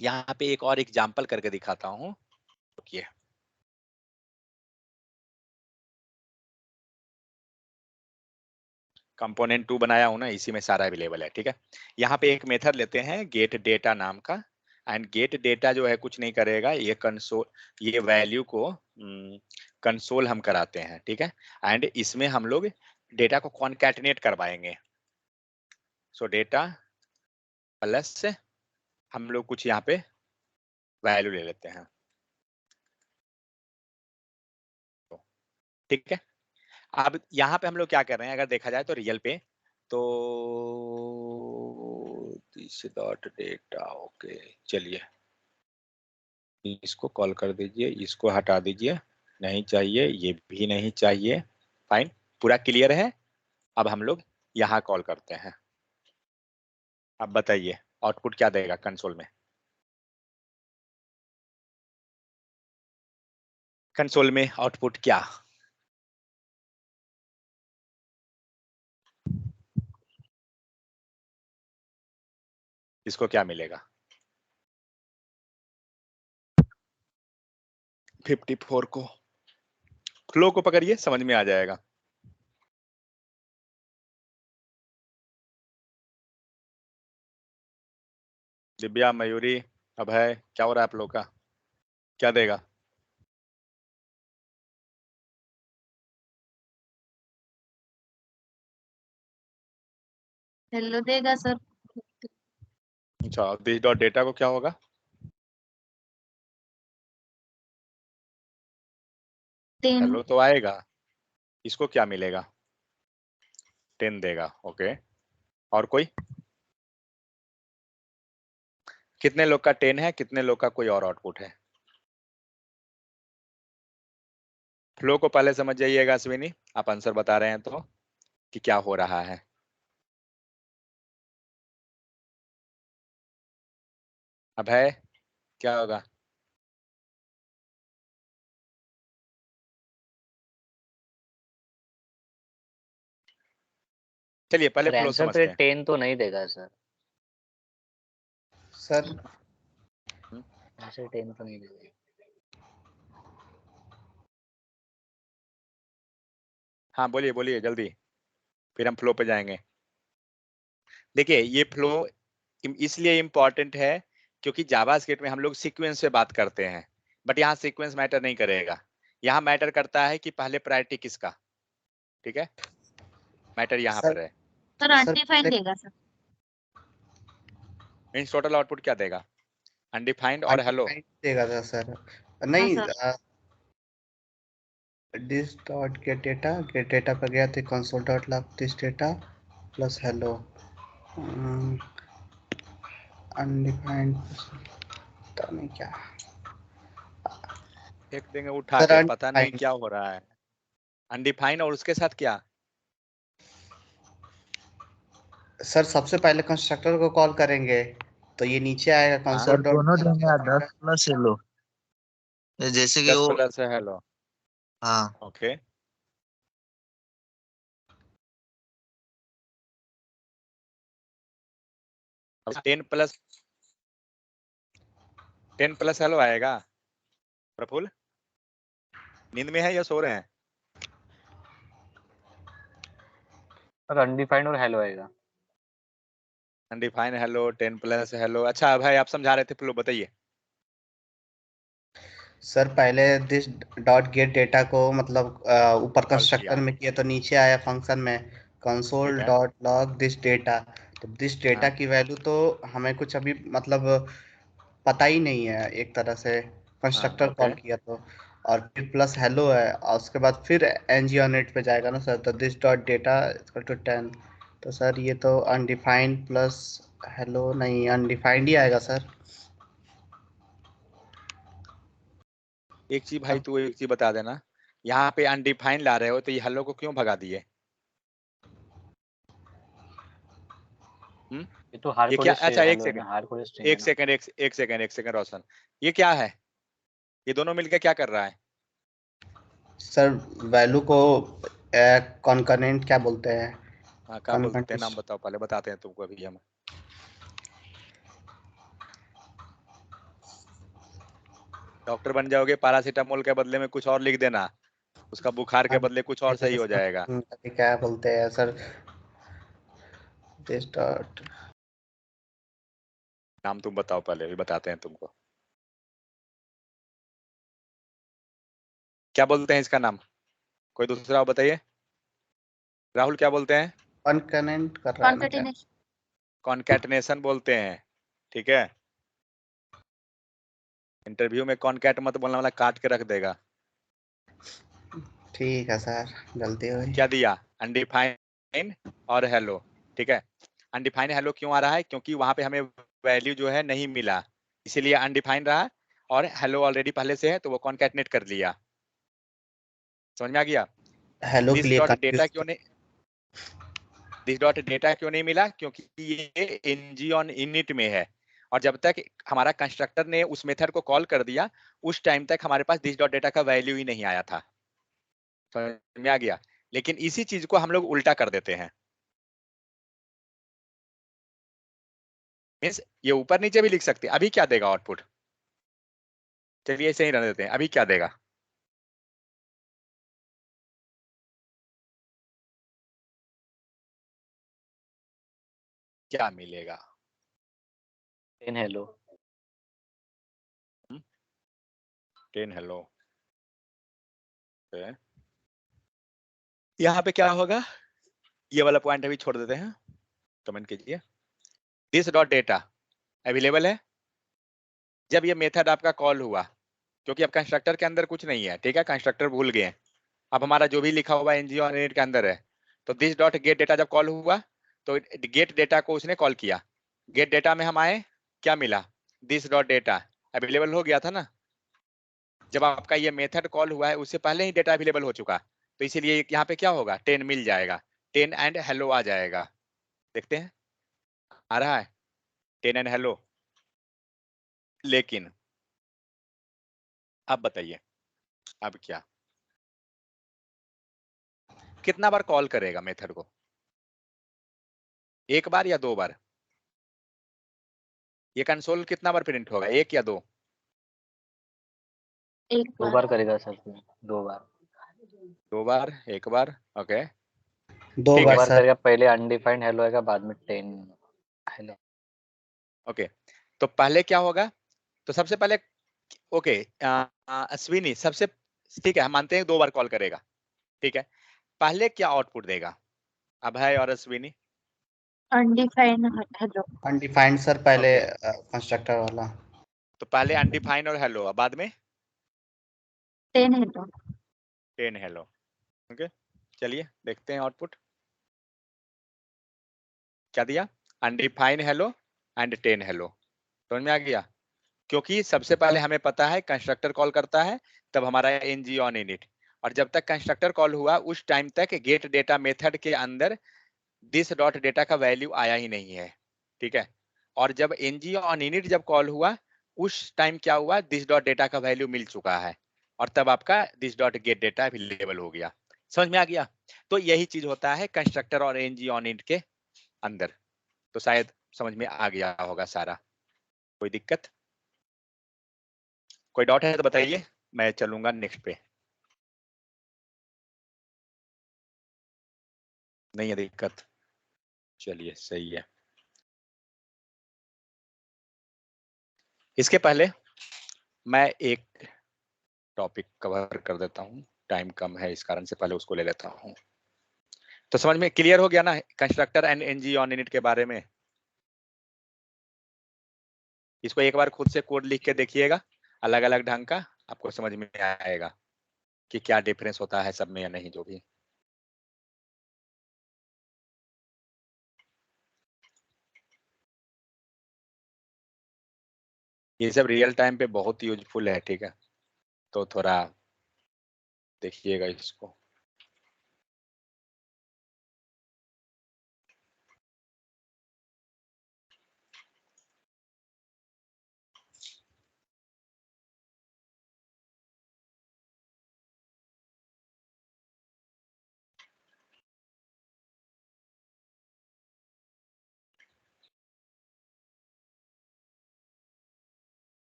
यहाँ पे एक और एग्जांपल करके दिखाता हूँ। रुकिए, कंपोनेंट 2 बनाया हूं ना, इसी में सारा अवेलेबल है। ठीक है, यहाँ पे एक मेथड लेते हैं गेट डेटा नाम का। एंड गेट डेटा जो है कुछ नहीं करेगा, ये कंसोल, ये वैल्यू को कंसोल हम कराते हैं। ठीक है, एंड इसमें हम लोग डेटा को कॉन्कैटिनेट करवाएंगे। सो डेटा प्लस हम लोग कुछ यहाँ पे वैल्यू ले लेते हैं। ठीक है, अब यहाँ पे हम लोग क्या कर रहे हैं, अगर देखा जाए तो रियल पे, तो दिस डॉट डेटा, ओके, चलिए इसको कॉल कर दीजिए, इसको हटा दीजिए, नहीं चाहिए, ये भी नहीं चाहिए। फाइन, पूरा क्लियर है। अब हम लोग यहाँ कॉल करते हैं। अब बताइए आउटपुट क्या देगा कंसोल में। कंसोल में आउटपुट क्या, इसको क्या मिलेगा? 54 को, फ्लो को पकड़िए, समझ में आ जाएगा। दिव्या, मयूरी, अभय, क्या हो रहा है आप लोग का, क्या देगा? हेलो देगा सर। अच्छा, दिस डॉट डेटा को क्या होगा? 10। हेलो तो आएगा, इसको क्या मिलेगा? 10 देगा। ओके, और कोई? कितने लोग का 10 है, कितने लोग का कोई और आउटपुट है? फ्लो को पहले समझ जाइएगा अश्विनी, आप आंसर बता रहे हैं तो कि क्या हो रहा है। अभय, क्या होगा? चलिए पहले सर फ्लो आंसर समझते पे हैं। 10 तो नहीं देगा सर। सर आंसर 10 तो नहीं देगा। हाँ बोलिए बोलिए जल्दी, फिर हम फ्लो पे जाएंगे। देखिए ये फ्लो इसलिए इम्पोर्टेंट है क्योंकि जावास्क्रिप्ट में हम लोग सीक्वेंस से बात करते हैं, बट यहाँ सीक्वेंस मैटर नहीं करेगा। यहाँ मैटर करता है कि पहले प्रायोरिटी किसका। ठीक है, मैटर यहाँ सर पर है। सर सर अनडिफाइंड देगा सर। मीन्स टोटल आउटपुट क्या देगा? अनडिफाइंड और हेलो। अनडिफाइंड देगा था सर। हाँ नहीं, sir. This dot gate data पे गया थे, console dot log this data plus hello. Undefined पता नहीं क्या फेंक देंगे उठा सर। के, पता नहीं अनडिफाइंड क्या हो रहा है। अनडिफाइन और उसके साथ क्या? सर, सबसे पहले कंस्ट्रक्टर को कॉल करेंगे तो ये नीचे आएगा हाँ कंसोल सर डॉट दोनों देंगे 10 प्लस येलो, जैसे कि 10 वो। Plus hello. हाँ ओके, अब 10 प्लस हेलो आएगा। प्रफुल्ल नींद में है या सो रहे हैं? सर अनडिफाइंड और हेलो आएगा। Undefine hello, 10 plus hello. अच्छा भाई आप समझा रहे थे, फ्लो बताइए। सर पहले दिस डॉट गेट डेटा को मतलब ऊपर कॉल कंस्ट्रक्टर किया, में किया तो नीचे आया फंक्शन में कंसोल ठीक है। Dot log this data. तो दिस डेटा हाँ की वैल्यू तो हमें कुछ अभी मतलब पता ही नहीं है, एक तरह से हाँ कंस्ट्रक्टर ओके। कॉल किया तो। और फिर प्लस हेलो है और उसके बाद फिर एनजी ऑन इट पे जाएगा ना सर, तो this dot data equal to 10। तो सर ये तो अनडिफाइंड प्लस हेलो नहीं, अनडिफाइंड ही आएगा सर। एक चीज भाई, तू एक चीज बता देना, यहाँ पे अनडिफाइन ला रहे हो तो ये हेलो को क्यों भगा दिए? ये तो हार्ड ये कोड क्या? अच्छा एक हेलो है ना, सेकंड, हार्ड कोड स्ट्रिंग है एक ना। सेकंड, एक सेकंड रोशन, ये क्या है? ये दोनों मिलकर क्या कर रहा है? सर वैल्यू को कॉन्करेंट क्या बोलते हैं? हाँ क्या बोलते हैं, नाम बताओ पहले, बताते हैं तुमको अभी हम। डॉक्टर बन जाओगे, पैरासीटामोल के बदले में कुछ और लिख देना, उसका बुखार के बदले कुछ और सही हो जाएगा। क्या बोलते हैं सर? दिस डॉट नाम तुम बताओ पहले, अभी बताते हैं तुमको। क्या बोलते हैं इसका नाम? कोई दूसरा बताइए। राहुल क्या बोलते हैं? कॉन्करेंट कर रहा है ना क्या? कॉन्केटिनेशन। कॉन्कैटनेशन बोलते हैं, ठीक है। इंटरव्यू में कॉन्कैट मत बोलना, वाला काट के रख देगा। ठीक है सर, गलती हुई। क्या दिया? अनडिफाइन और हेलो, ठीक है। अनडिफाइन हेलो क्यों आ रहा है? क्योंकि वहां पे हमें वैल्यू जो है नहीं मिला, इसीलिए अनडिफाइन रहा। और हेलो ऑलरेडी पहले से है तो वो कॉन्कैटनेट कर लिया। समझ में आ गया? हेलो के दिस लिए डॉट डेटा कंफ्यूज। क्यों नहीं, दिस डॉट डेटा क्यों नहीं मिला? क्योंकि ये एनजी ऑन इनिट में है, और जब तक हमारा कंस्ट्रक्टर ने उस मेथड को कॉल कर दिया, उस टाइम तक हमारे पास दिस डॉट डेटा का वैल्यू ही नहीं आया था। समझ में आ गया? लेकिन इसी चीज को हम लोग उल्टा कर देते हैं। मीन्स ये ऊपर नीचे भी लिख सकते हैं। अभी क्या देगा आउटपुट? चलिए ऐसे ही रहने देते हैं, अभी क्या देगा? क्या मिलेगा? 10 हेलो। 10 हेलो। यहाँ पे क्या होगा? ये वाला पॉइंट अभी छोड़ देते हैं, कमेंट कीजिए। दिस डॉट डेटा अवेलेबल है जब ये मेथड आपका कॉल हुआ, क्योंकि अब कंस्ट्रक्टर के अंदर कुछ नहीं है, ठीक है, कंस्ट्रक्टर भूल गए। अब हमारा जो भी लिखा हुआ एनजीओ और इनिट के अंदर है। तो दिस डॉट गेट डेटा जब कॉल हुआ तो गेट डेटा को उसने कॉल किया। गेट डेटा में हम आए, क्या मिला? दिस डॉट डेटा अवेलेबल हो गया था ना। जब आपका ये मेथड कॉल हुआ है उससे पहले ही डेटा अवेलेबल हो चुका, तो इसीलिए यहाँ पे क्या होगा? 10 मिल जाएगा, 10 एंड हेलो आ जाएगा। देखते हैं आ रहा है 10 एंड हेलो। लेकिन अब बताइए, अब क्या, कितना बार कॉल करेगा मेथड को? एक बार या दो बार? ये कंसोल कितना बार प्रिंट होगा, एक या दो? एक 2 बार। बार करेगा सर, 2 बार। दो बार, एक बार, ओके दो ठीक 2 है। बार बार सर। करेगा, पहले अनडिफाइंड हेलो आएगा, बाद में 10 हेलो। ओके, तो पहले क्या होगा? तो सबसे पहले ओके, अश्विनी सबसे, ठीक है हम मानते हैं दो बार कॉल करेगा, ठीक है। पहले क्या आउटपुट देगा अभय और Ashwini? Undefined hello. Undefined sir पहले, ओके, कंस्ट्रक्टर वाला। तो पहले अनडिफाइन और हेलो, बाद में 10 हेलो। 10 हेलो। ओके, चलिए देखते हैं आउटपुट क्या दिया। Undefine hello and 10 hello. समझ में आ गया? क्योंकि सबसे पहले हमें पता है कंस्ट्रक्टर कॉल करता है तब हमारा एनजी ऑन इनिट, और जब तक कंस्ट्रक्टर कॉल हुआ उस टाइम तक गेट डेटा मेथड के अंदर दिस डॉट डेटा का वैल्यू आया ही नहीं है, ठीक है। और जब एनजी ऑन इनिट जब कॉल हुआ उस टाइम क्या हुआ, दिस डॉट डेटा का वैल्यू मिल चुका है और तब आपका this dot gate data available हो गया। समझ में आ गया? तो यही चीज होता है कंस्ट्रक्टर और एनजी ऑन इनिट के अंदर। तो शायद समझ में आ गया होगा सारा। कोई दिक्कत, कोई डाउट है तो बताइए, मैं चलूंगा नेक्स्ट पे। नहीं है दिक्कत? चलिए सही है। इसके पहले मैं एक टॉपिक कवर कर देता हूं, टाइम कम है इस कारण से पहले उसको ले लेता हूं। तो समझ में क्लियर हो गया ना constructor and NG on init के बारे में? इसको एक बार खुद से कोड लिख के देखिएगा अलग अलग ढंग का, आपको समझ में आएगा कि क्या डिफरेंस होता है सब में या नहीं। जो भी ये सब रियल टाइम पे बहुत यूजफुल है, ठीक है। तो थोड़ा देखिएगा इसको।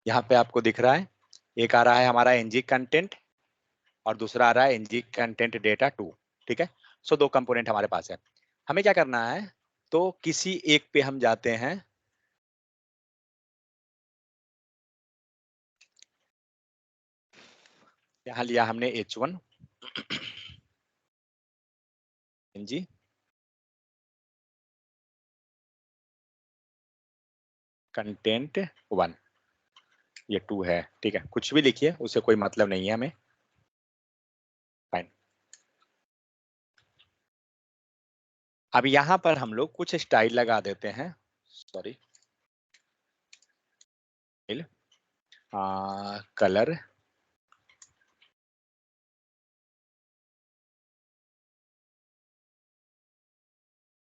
यहाँ पे आपको दिख रहा है एक आ रहा है हमारा एनजी कंटेंट और दूसरा आ रहा है एनजी कंटेंट डेटा 2, ठीक है। सो दो कंपोनेंट हमारे पास है। हमें क्या करना है, तो किसी एक पे हम जाते हैं। यहाँ लिया हमने H1 एनजी कंटेंट 1, ये 2 है, ठीक है। कुछ भी लिखिए उससे कोई मतलब नहीं है हमें, फाइन। अब यहाँ पर हम लोग कुछ स्टाइल लगा देते हैं, सॉरी, कलर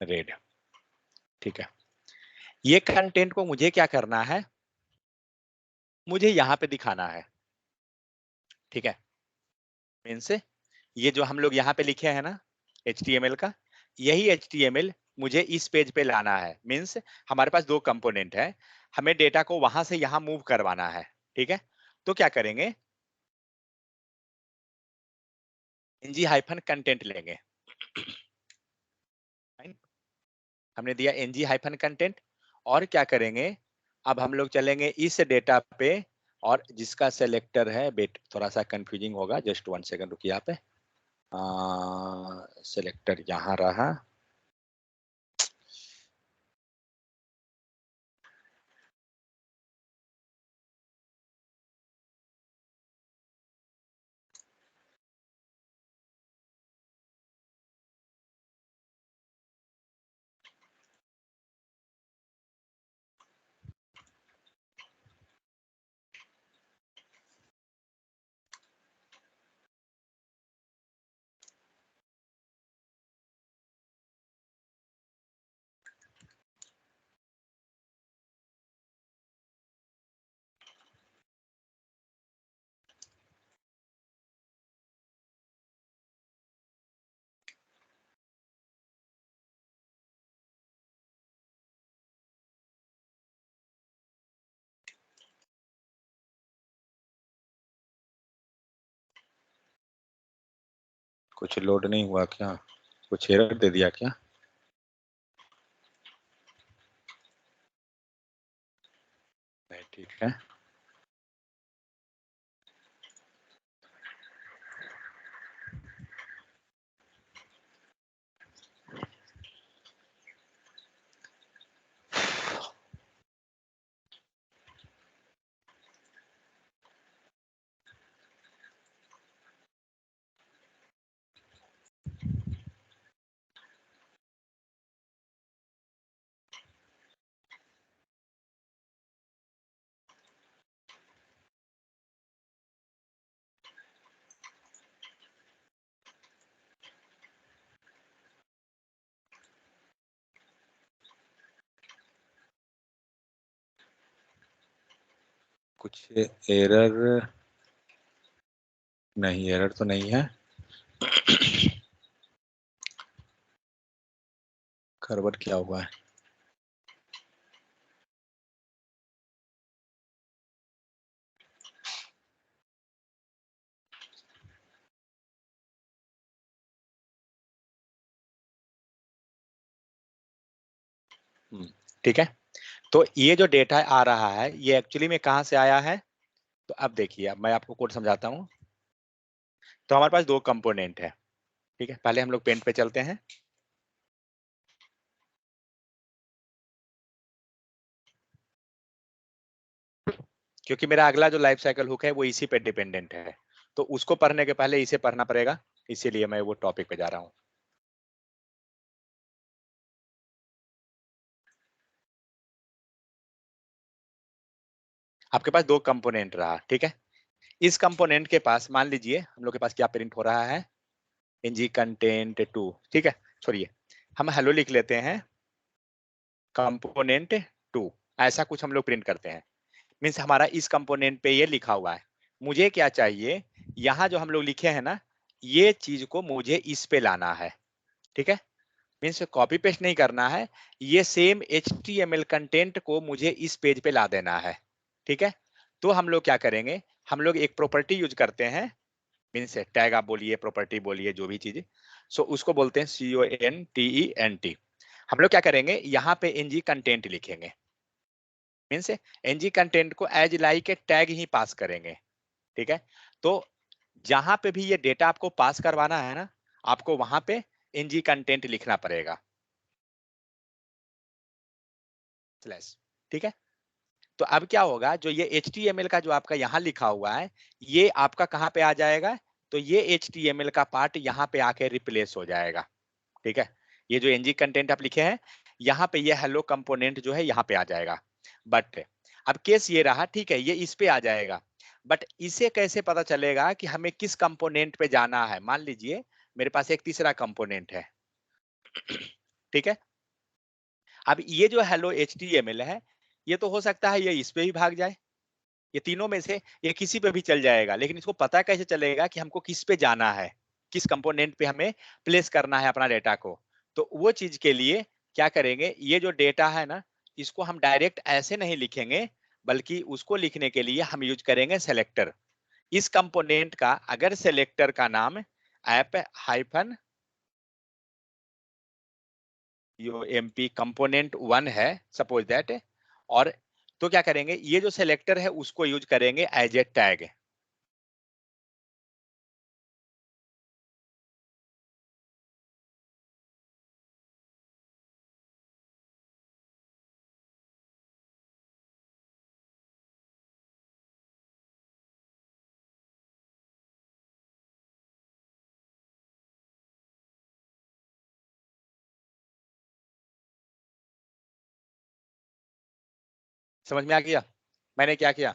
रेड, ठीक है। ये कंटेंट को मुझे क्या करना है, मुझे यहाँ पे दिखाना है, ठीक है। मीन्स ये जो हम लोग यहाँ पे लिखे हैं ना HTML का, यही HTML मुझे इस पेज पे लाना है। मीन्स हमारे पास दो कंपोनेंट है, हमें डेटा को वहां से यहाँ मूव करवाना है, ठीक है। तो क्या करेंगे, ng-content लेंगे, हमने दिया ng हाइफन कंटेंट, और क्या करेंगे, अब हम लोग चलेंगे इस डेटा पे, और जिसका सेलेक्टर है, वेट थोड़ा सा कंफ्यूजिंग होगा, जस्ट 1 सेकंड रुकिए यहाँ पे, सेलेक्टर यहाँ रहा, कुछ लोड नहीं हुआ क्या, कुछ एरर दे दिया क्या? नहीं, ठीक है। कुछ एरर नहीं, एरर तो नहीं है। गड़बड़ क्या हुआ है? ठीक है, तो ये जो डेटा आ रहा है, ये एक्चुअली में कहाँ से आया है? तो अब देखिए, अब मैं आपको कोड समझाता हूँ। तो हमारे पास दो कंपोनेंट है, ठीक है, पहले हम लोग पेंट पे चलते हैं। क्योंकि मेरा अगला जो लाइफ साइकिल हुक है वो इसी पे डिपेंडेंट है, तो उसको पढ़ने के पहले इसे पढ़ना पड़ेगा, इसीलिए मैं वो टॉपिक पे जा रहा हूँ। आपके पास दो कंपोनेंट रहा, ठीक है। इस कंपोनेंट के पास मान लीजिए हम लोग के पास क्या प्रिंट हो रहा है, ng कंटेंट 2, ठीक है, छोड़िए, हम हेलो लिख लेते हैं, कंपोनेंट 2, ऐसा कुछ हम लोग प्रिंट करते हैं। मीन्स हमारा इस कंपोनेंट पे ये लिखा हुआ है। मुझे क्या चाहिए, यहाँ जो हम लोग लिखे हैं ना, ये चीज को मुझे इस पे लाना है, ठीक है। मीन्स कॉपी पेस्ट नहीं करना है, ये सेम HTML कंटेंट को मुझे इस पेज पे ला देना है, ठीक है। तो हम लोग क्या करेंगे, हम लोग एक प्रॉपर्टी यूज करते हैं, मीन्स टैग आप बोलिए, प्रॉपर्टी बोलिए, जो भी चीज, सो उसको बोलते हैं CONTENT। हम लोग क्या करेंगे, यहाँ पे ng कंटेंट लिखेंगे, मीन्स ng कंटेंट को एज लाइक ए टैग ही पास करेंगे, ठीक है। तो जहां पे भी ये डेटा आपको पास करवाना है ना, आपको वहां पे ng कंटेंट लिखना पड़ेगा, स्लैश, ठीक है। तो अब क्या होगा, जो ये HTML का जो आपका यहाँ लिखा हुआ है, ये आपका कहाँ पे आ जाएगा, तो ये HTML का पार्ट यहाँ पे आके रिप्लेस हो जाएगा, ठीक है। ये जो ng कंटेंट आप लिखे हैं, यहाँ पे ये हेलो कंपोनेंट जो है यहाँ पे आ जाएगा। बट अब केस ये रहा, ठीक है, ये इस पे आ जाएगा, बट इसे कैसे पता चलेगा कि हमें किस कंपोनेंट पे जाना है। मान लीजिए मेरे पास एक तीसरा कंपोनेंट है, ठीक है। अब ये जो हेलो HTML है, ये तो हो सकता है ये इस पे ही भाग जाए, ये तीनों में से ये किसी पे भी चल जाएगा, लेकिन इसको पता कैसे चलेगा कि हमको किस पे जाना है, किस कंपोनेंट पे हमें प्लेस करना है अपना डेटा को। तो वो चीज के लिए क्या करेंगे, ये जो डेटा है ना, इसको हम डायरेक्ट ऐसे नहीं लिखेंगे, बल्कि उसको लिखने के लिए हम यूज करेंगे सेलेक्टर। इस कंपोनेंट का अगर सेलेक्टर का नाम ऐप हाइफन यो एमपी कंपोनेंट 1 है सपोज दैट, और तो क्या करेंगे, ये जो सेलेक्टर है उसको यूज करेंगे एज ए टैग। समझ में आ गया मैंने क्या किया?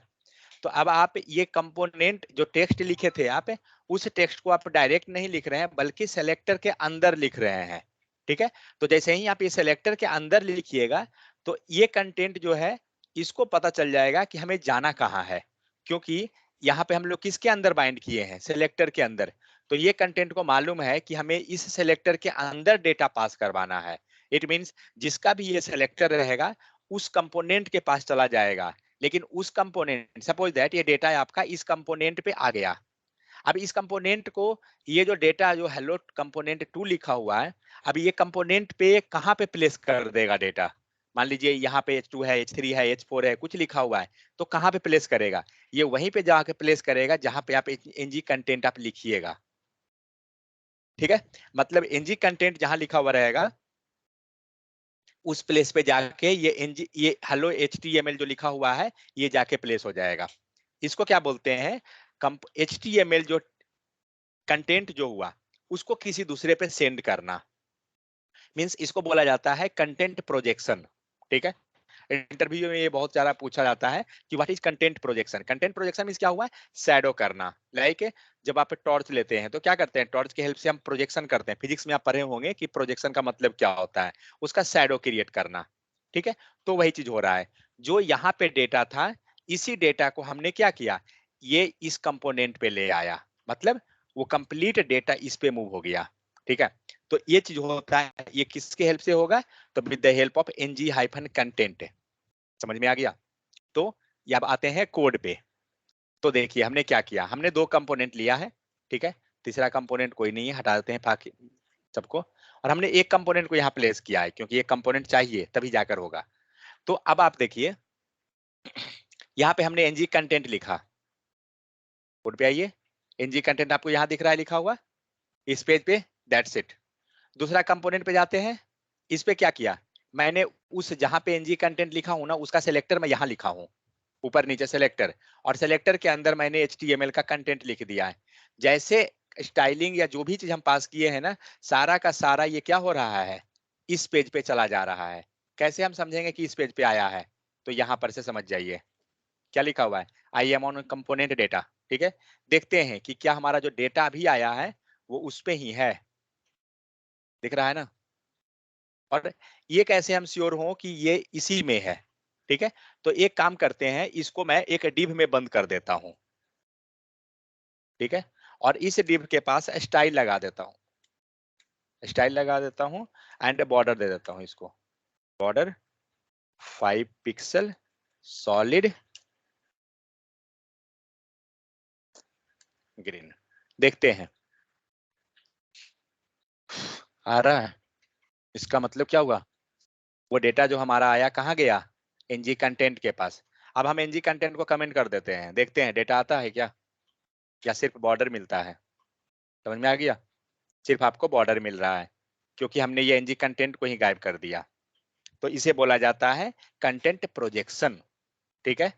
तो अब आप ये कंपोनेंट जो टेक्स्ट लिखे थे आप, उस टेक्स्ट को आप डायरेक्ट नहीं लिख रहे हैं बल्कि सेलेक्टर के अंदर लिख रहे हैं। ठीक है, तो जैसे ही आप ये सेलेक्टर के अंदर लिखिएगा तो ये कंटेंट जो है इसको पता चल जाएगा कि हमें जाना कहाँ है, क्योंकि यहाँ पे हम लोग किसके अंदर बाइंड किए हैं, सेलेक्टर के अंदर। तो ये कंटेंट को मालूम है कि हमें इस सेलेक्टर के अंदर डेटा पास करवाना है। इट मीन्स जिसका भी ये सेलेक्टर रहेगा उस कंपोनेंट के पास चला जाएगा, लेकिन उस कंपोनेंट, सपोज दैट ये डेटा आपका इस कंपोनेंट पे आ गया। अब इस कंपोनेंट को, ये जो डेटा जो हेलो कंपोनेंट 2 लिखा हुआ है, अब ये कंपोनेंट पे कहाँ पे प्लेस कर देगा डेटा? मान लीजिए यहाँ पे H2 है, H3 है, H4 है, कुछ लिखा हुआ है, तो कहाँ पे प्लेस करेगा? ये वहीं पे जाके प्लेस करेगा जहाँ पे आप एनजी कंटेंट आप लिखिएगा। ठीक है, मतलब एनजी कंटेंट जहाँ लिखा हुआ रहेगा उस प्लेस पे जाके ये हेलो HTML जो लिखा हुआ है ये जाके प्लेस हो जाएगा। इसको क्या बोलते हैं? HTML जो कंटेंट जो हुआ उसको किसी दूसरे पे सेंड करना, मींस इसको बोला जाता है कंटेंट प्रोजेक्शन। ठीक है, इंटरव्यू में ये बहुत सारा पूछा जाता है कि what is content projection. Content projection means क्या हुआ है? शैडो करना। लाइक जब आप टॉर्च लेते हैं तो क्या करते हैं, टॉर्च की हेल्प से हम प्रोजेक्शन करते हैं। फिजिक्स में आप पढ़े होंगे कि प्रोजेक्शन का मतलब क्या होता है, उसका शैडो क्रिएट करना। ठीक है, तो वही चीज हो रहा है। जो यहाँ पे डेटा था, इसी डेटा को हमने क्या किया, ये इस कंपोनेंट पे ले आया, मतलब वो कंप्लीट डेटा इस पे मूव हो गया। ठीक है, तो ये चीज होता है, ये किसके हेल्प से होगा? तो विद द हेल्प ऑफ ng-कंटेंट। समझ में आ गया? तो ये अब आते हैं कोड पे। तो देखिए हमने क्या किया, हमने 2 कंपोनेंट लिया है। ठीक है, तीसरा कंपोनेंट कोई नहीं है, हटा देते हैं बाकी सबको, और हमने एक कंपोनेंट को यहाँ प्लेस किया है क्योंकि एक कंपोनेंट चाहिए तभी जाकर होगा। तो अब आप देखिए यहाँ पे हमने एनजी कंटेंट लिखा, कोड पे आइए, एनजी कंटेंट आपको यहाँ दिख रहा है लिखा हुआ इस पेज पे, दैट्स इट। दूसरा कंपोनेंट पे जाते हैं, इस पे क्या किया मैंने, उस जहां पे एनजी कंटेंट लिखा हूं ना उसका सिलेक्टर मैं यहाँ लिखा हूं, ऊपर नीचे सेलेक्टर, और सेलेक्टर के अंदर मैंने HTML का कंटेंट लिख दिया है। जैसे स्टाइलिंग या जो भी चीज हम पास किए हैं ना, सारा का सारा ये क्या हो रहा है, इस पेज पे चला जा रहा है। कैसे हम समझेंगे कि इस पेज पे आया है? तो यहाँ पर से समझ जाइए क्या लिखा हुआ है, I am on component data. ठीक है, देखते हैं कि क्या हमारा जो डेटा अभी आया है वो उस पे ही है, दिख रहा है ना? और ये कैसे हम श्योर हों कि ये इसी में है? ठीक है, तो एक काम करते हैं, इसको मैं एक डिव में बंद कर देता हूं। ठीक है, और इस डिव के पास स्टाइल लगा देता हूं, स्टाइल लगा देता हूं एंड बॉर्डर दे देता हूं इसको, बॉर्डर 5 पिक्सल सॉलिड ग्रीन। देखते हैं आ रहा है, इसका मतलब क्या हुआ, वो डेटा जो हमारा आया कहाँ गया, एनजी कंटेंट के पास। अब हम एनजी कंटेंट को कमेंट कर देते हैं, देखते हैं डेटा आता है क्या, या सिर्फ बॉर्डर मिलता है? समझ में आ गया, सिर्फ आपको बॉर्डर मिल रहा है क्योंकि हमने ये एनजी कंटेंट को ही गायब कर दिया। तो इसे बोला जाता है कंटेंट प्रोजेक्शन। ठीक है,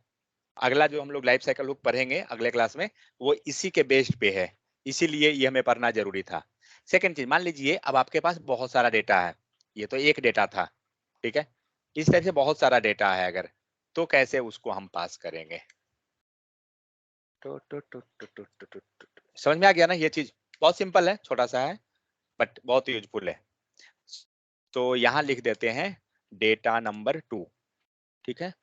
अगला जो हम लोग लाइफ साइकिल हुक पढ़ेंगे अगले क्लास में वो इसी के बेस्ड पे है, इसीलिए ये हमें पढ़ना जरूरी था। सेकंड चीज, मान लीजिए अब आपके पास बहुत सारा डेटा है, ये तो एक डेटा था। ठीक है, इस तरह से बहुत सारा डेटा है अगर, तो कैसे उसको हम पास करेंगे? समझ में आ गया ना? ये चीज बहुत सिंपल है, छोटा सा है बट बहुत यूजफुल है। तो यहाँ लिख देते हैं डेटा नंबर 2। ठीक है,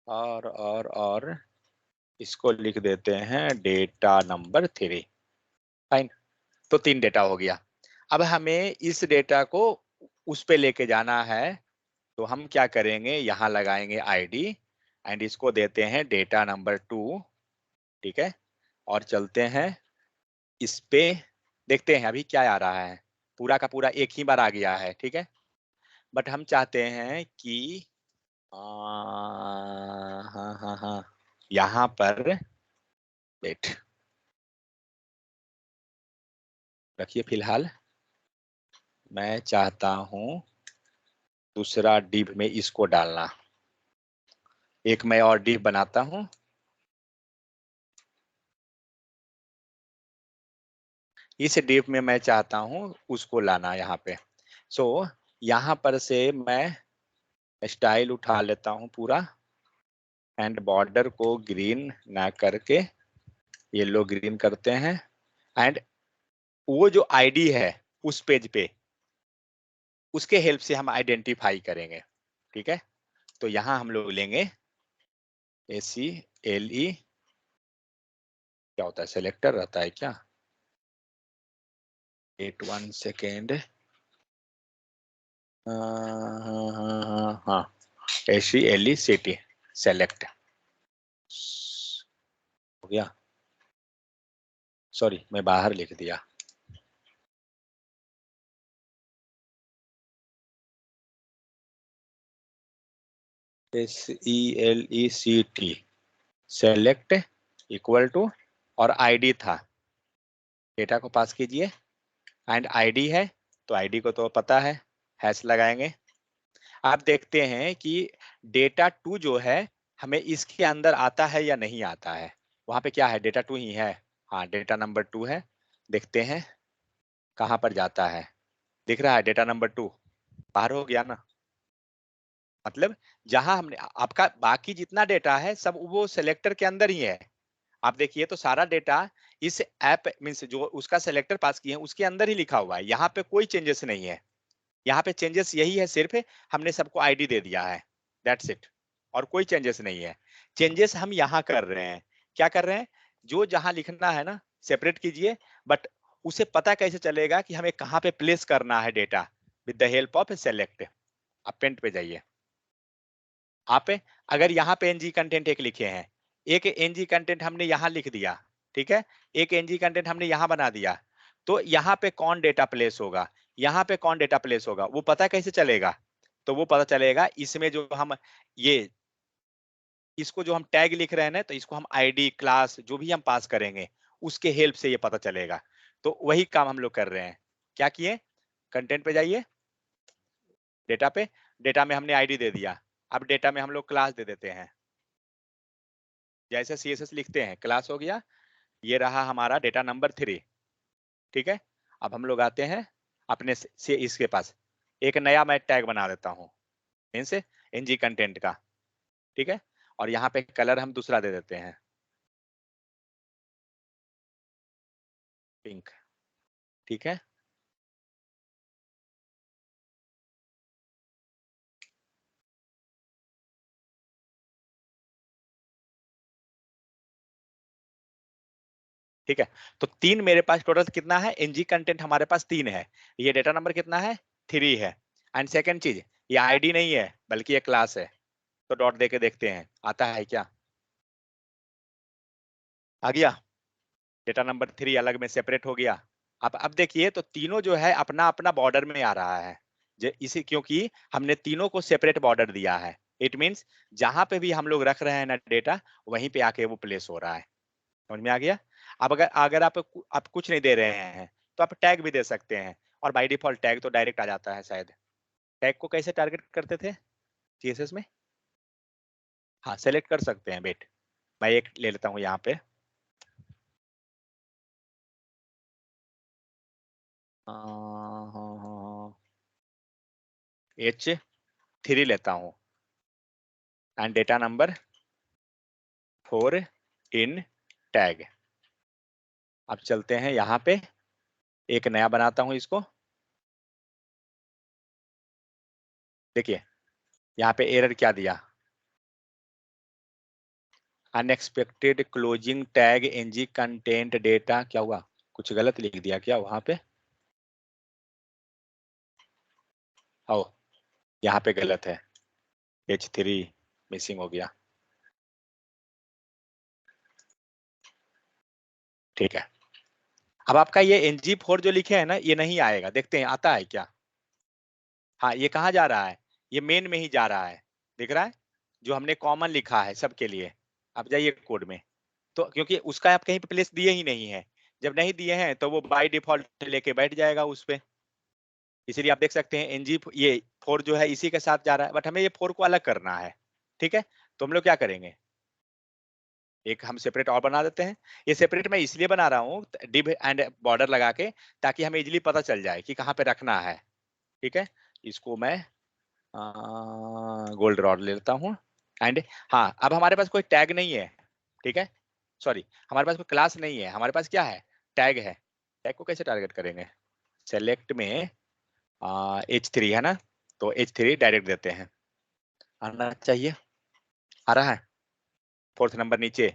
और इसको लिख देते हैं डेटा नंबर 3। फाइन, तो 3 डेटा हो गया। अब हमें इस डेटा को उस पे लेके जाना है, तो हम क्या करेंगे, यहाँ लगाएंगे आईडी एंड इसको देते हैं डेटा नंबर 2। ठीक है, और चलते हैं इस पे, देखते हैं अभी क्या आ रहा है, पूरा का पूरा एक ही बार आ गया है। ठीक है, बट हम चाहते हैं कि हाँ, यहाँ पर वेट रखिए। फिलहाल मैं चाहता हूं दूसरा डिव में इसको डालना। एक मैं और डिव बनाता हूं। इस डिव में मैं चाहता हूं उसको लाना यहाँ पे। सो यहाँ पर से मैं स्टाइल उठा लेता हूं पूरा, एंड बॉर्डर को ग्रीन ना करके येलो ग्रीन करते हैं। एंड वो जो आईडी है उस पेज पे, उसके हेल्प से हम आइडेंटिफाई करेंगे। ठीक है, तो यहां हम लोग लेंगे ACLE, क्या होता है, सेलेक्टर रहता है क्या? 1 सेकेंड। हाँ, ACLE सिटी सेलेक्ट हो गया। सॉरी, मैं बाहर लिख दिया। SELECT सेलेक्ट इक्वल टू, और आईडी था, डेटा को पास कीजिए। एंड आईडी है तो आईडी को तो पता है, हैश लगाएंगे। आप देखते हैं कि डेटा 2 जो है हमें इसके अंदर आता है या नहीं आता है। वहां पे क्या है, डेटा 2 ही है। हाँ, डेटा नंबर 2 है। देखते हैं कहां पर जाता है। दिख रहा है डेटा नंबर 2 बाहर हो गया ना। मतलब जहां हमने आपका बाकी जितना डेटा है सब वो सिलेक्टर के अंदर ही है। आप देखिए तो सारा डेटा इस ऐप मींस जो उसका सिलेक्टर पास किए हैं उसके अंदर ही लिखा हुआ है। यहाँ पे कोई चेंजेस नहीं है। यहाँ पे चेंजेस यही है, सिर्फ हमने सबको आईडी दे दिया है, दैट्स इट। और कोई चेंजेस नहीं है। चेंजेस हम यहाँ कर रहे हैं। क्या कर रहे हैं, जो जहां लिखना है ना सेपरेट कीजिए, बट उसे पता कैसे चलेगा कि हमें कहाँ पे प्लेस करना है data, with the help of select. आप पेंट पे जाइए। आप अगर यहाँ पे एनजी कंटेंट एक लिखे हैं, एक एनजी कंटेंट हमने यहाँ लिख दिया, ठीक है, एक एनजी कंटेंट हमने यहाँ बना दिया, तो यहाँ पे कौन डेटा प्लेस होगा, यहाँ पे कौन डेटा प्लेस होगा, वो पता कैसे चलेगा? तो वो पता चलेगा इसमें जो हम ये इसको जो हम टैग लिख रहे हैं ना, तो इसको हम आईडी क्लास जो भी हम पास करेंगे उसके हेल्प से ये पता चलेगा। तो वही काम हम लोग कर रहे हैं। क्या किए, कंटेंट पे जाइए, डेटा पे, डेटा में हमने आईडी दे दिया। अब डेटा में हम लोग क्लास दे देते हैं। जैसे CSS लिखते हैं, क्लास हो गया। ये रहा हमारा डेटा नंबर 3। ठीक है, अब हम लोग आते हैं अपने से इसके पास एक नया मैं टैग बना देता हूँ मीन्स एनजी कंटेंट का। ठीक है, और यहाँ पे कलर हम दूसरा दे देते हैं, पिंक। ठीक है, ठीक है। तो 3 मेरे पास टोटल कितना है, एनजी कंटेंट हमारे पास 3 है। ये डेटा नंबर कितना है, 3 है। एंड सेकंड चीज, ये आईडी नहीं है बल्कि ये क्लास है। तो डॉट देके देखते हैं आता है क्या, आ गया। डेटा नंबर 3 अलग में सेपरेट हो गया। अब देखिए तो तीनों जो है अपना अपना बॉर्डर में आ रहा है। इसी क्योंकि हमने तीनों को सेपरेट बॉर्डर दिया है। इट मींस जहां पे भी हम लोग रख रहे हैं ना डेटा, वहीं पे आके वो प्लेस हो रहा है। समझ में आ गया? अब अगर अगर आप कुछ नहीं दे रहे हैं तो आप टैग भी दे सकते हैं, और बाय डिफॉल्ट टैग तो डायरेक्ट आ जाता है शायद। टैग को कैसे टारगेट करते थे CSS में? हाँ, सेलेक्ट कर सकते हैं। वेट, मैं एक ले लेता हूँ यहाँ पे। H3 लेता हूँ and data number 4 in tag. अब चलते हैं यहाँ पे, एक नया बनाता हूँ इसको। देखिए यहाँ पे एरर क्या दिया, unexpected closing tag NG content data. क्या हुआ, कुछ गलत लिख दिया क्या वहां पे? ओ, यहाँ पे गलत है, H3 मिसिंग हो गया। ठीक है, अब आपका ये NG4 जो लिखे है ना, ये नहीं आएगा। देखते हैं आता है क्या। हाँ ये कहाँ जा रहा है, ये मेन में ही जा रहा है, दिख रहा है जो हमने कॉमन लिखा है सबके लिए। आप जाइए कोड में, तो क्योंकि उसका आप कहीं पे प्लेस दिए ही नहीं है, जब नहीं दिए हैं तो वो बाय डिफॉल्ट लेके बैठ जाएगा उस पे। इसीलिए आप देख सकते हैं एनजी ये 4 जो है इसी के साथ जा रहा है, बट हमें ये 4 को अलग करना है, ठीक है। तो हम लोग क्या करेंगे, एक हम सेपरेट और बना देते हैं। ये सेपरेट मैं इसलिए बना रहा हूँ डिव एंड बॉर्डर लगा के, ताकि हमें इजीली पता चल जाए कि कहाँ पे रखना है, ठीक है। इसको मैं गोल्ड रॉड ले लेता हूँ एंड हाँ, अब हमारे पास कोई टैग नहीं है, ठीक है, सॉरी हमारे पास कोई क्लास नहीं है, हमारे पास क्या है, टैग है। टैग को कैसे टारगेट करेंगे, सेलेक्ट में H3 है ना, तो H3 डायरेक्ट देते हैं, आना चाहिए, आ रहा है 4th नंबर नीचे।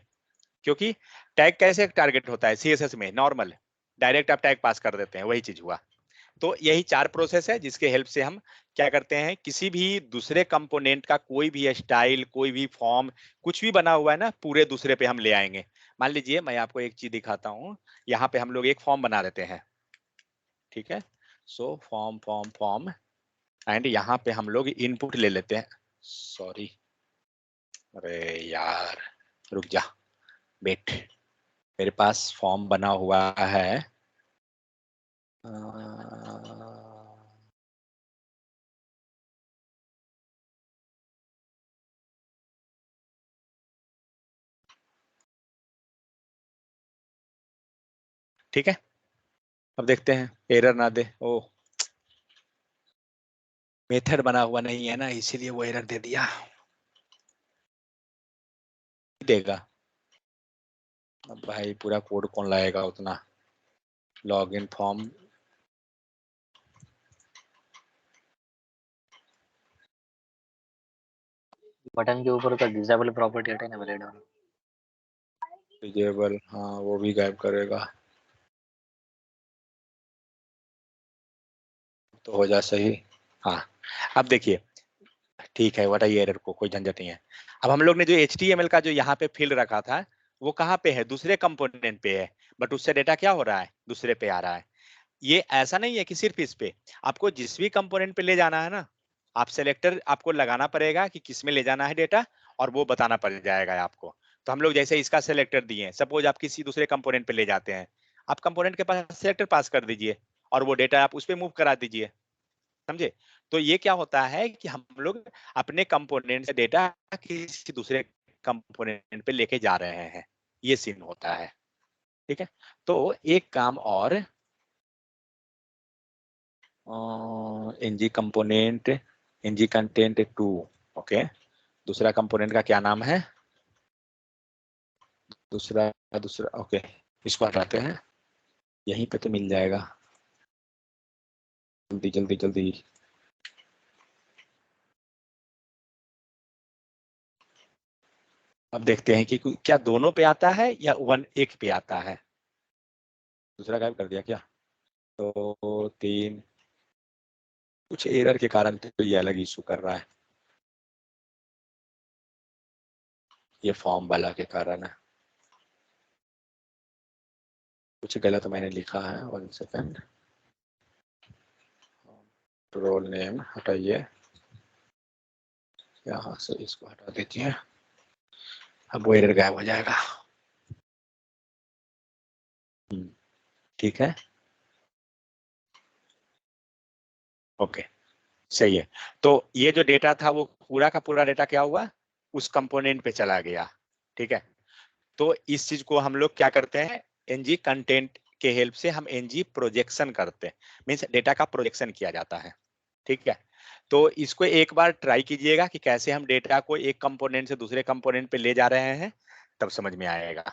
क्योंकि टैग कैसे टारगेट होता है CSS में, नॉर्मल डायरेक्ट आप टैग पास कर देते हैं, वही चीज हुआ। तो यही 4 प्रोसेस है जिसके हेल्प से हम क्या करते हैं, किसी भी दूसरे कंपोनेंट का कोई भी स्टाइल, कोई भी फॉर्म, कुछ भी बना हुआ है ना, पूरे दूसरे पे हम ले आएंगे। मान लीजिए मैं आपको एक चीज दिखाता हूँ, यहाँ पे हम लोग एक फॉर्म बना देते हैं, ठीक है। So form form form and यहाँ पे हम लोग इनपुट ले लेते हैं, सॉरी अरे यार रुक जा वेट, मेरे पास फॉर्म बना हुआ है, ठीक है। अब देखते हैं एरर ना दे, ओ मेथड बना हुआ नहीं है ना, इसीलिए वो एरर दे दिया, देगा। अब भाई पूरा कोड कौन लाएगा उतना, लॉगिन फॉर्म बटन के ऊपर का डिसेबल प्रॉपर्टी हटा ना बलेड डिजेबल, हाँ वो भी गायब करेगा, तो हो जा सही। हाँ अब देखिए, ठीक है हटाइए एरर को, कोई झंझट नहीं है। अब हम लोग ने जो HTML का जो यहाँ पे फील्ड रखा था, वो कहाँ पे है, दूसरे कंपोनेंट पे है, बट उससे डेटा क्या हो रहा है, दूसरे पे आ रहा है। ये ऐसा नहीं है कि सिर्फ इस पे, आपको जिस भी कंपोनेंट पे ले जाना है ना, आप सेलेक्टर आपको लगाना पड़ेगा कि किस में ले जाना है डेटा, और वो बताना पड़ जाएगा आपको। तो हम लोग जैसे इसका सेलेक्टर दिए, सपोज आप किसी दूसरे कंपोनेंट पे ले जाते हैं, आप कंपोनेंट के पास सेलेक्टर पास कर दीजिए और वो डेटा आप उस पर मूव करा दीजिए, समझे। तो ये क्या होता है कि हम लोग अपने कंपोनेंट से डेटा किसी दूसरे कंपोनेंट पे लेके जा रहे हैं, ये सीन होता है, ठीक है। तो एक काम और, ng कंटेंट 2, ओके, दूसरा कंपोनेंट का क्या नाम है, दूसरा दूसरा ओके, इसको हटाते हैं, यहीं पे तो मिल जाएगा, जल्दी जल्दी जल्दी। अब देखते हैं कि क्या दोनों पे आता है या एक पे आता है, दूसरा गायब कर दिया क्या, तो 3 कुछ एरर के कारण तो ये अलग इशू कर रहा है, ये फॉर्म वाला के कारण है, कुछ गलत मैंने लिखा है, 1 सेकेंड, रोल नेम हटाइए, यहाँ से इसको हटा दीजिए, अब वो एरर गायब हो जाएगा, ठीक है, ओके सही है। तो ये जो डेटा था वो पूरा का पूरा डेटा क्या हुआ, उस कंपोनेंट पे चला गया, ठीक है। तो इस चीज को हम लोग क्या करते हैं, एनजी कंटेंट के हेल्प से हम एनजी प्रोजेक्शन करते हैं, मीन्स डेटा का प्रोजेक्शन किया जाता है, ठीक है। तो इसको एक बार ट्राई कीजिएगा कि कैसे हम डेटा को एक कंपोनेंट से दूसरे कंपोनेंट पे ले जा रहे हैं, तब समझ में आएगा।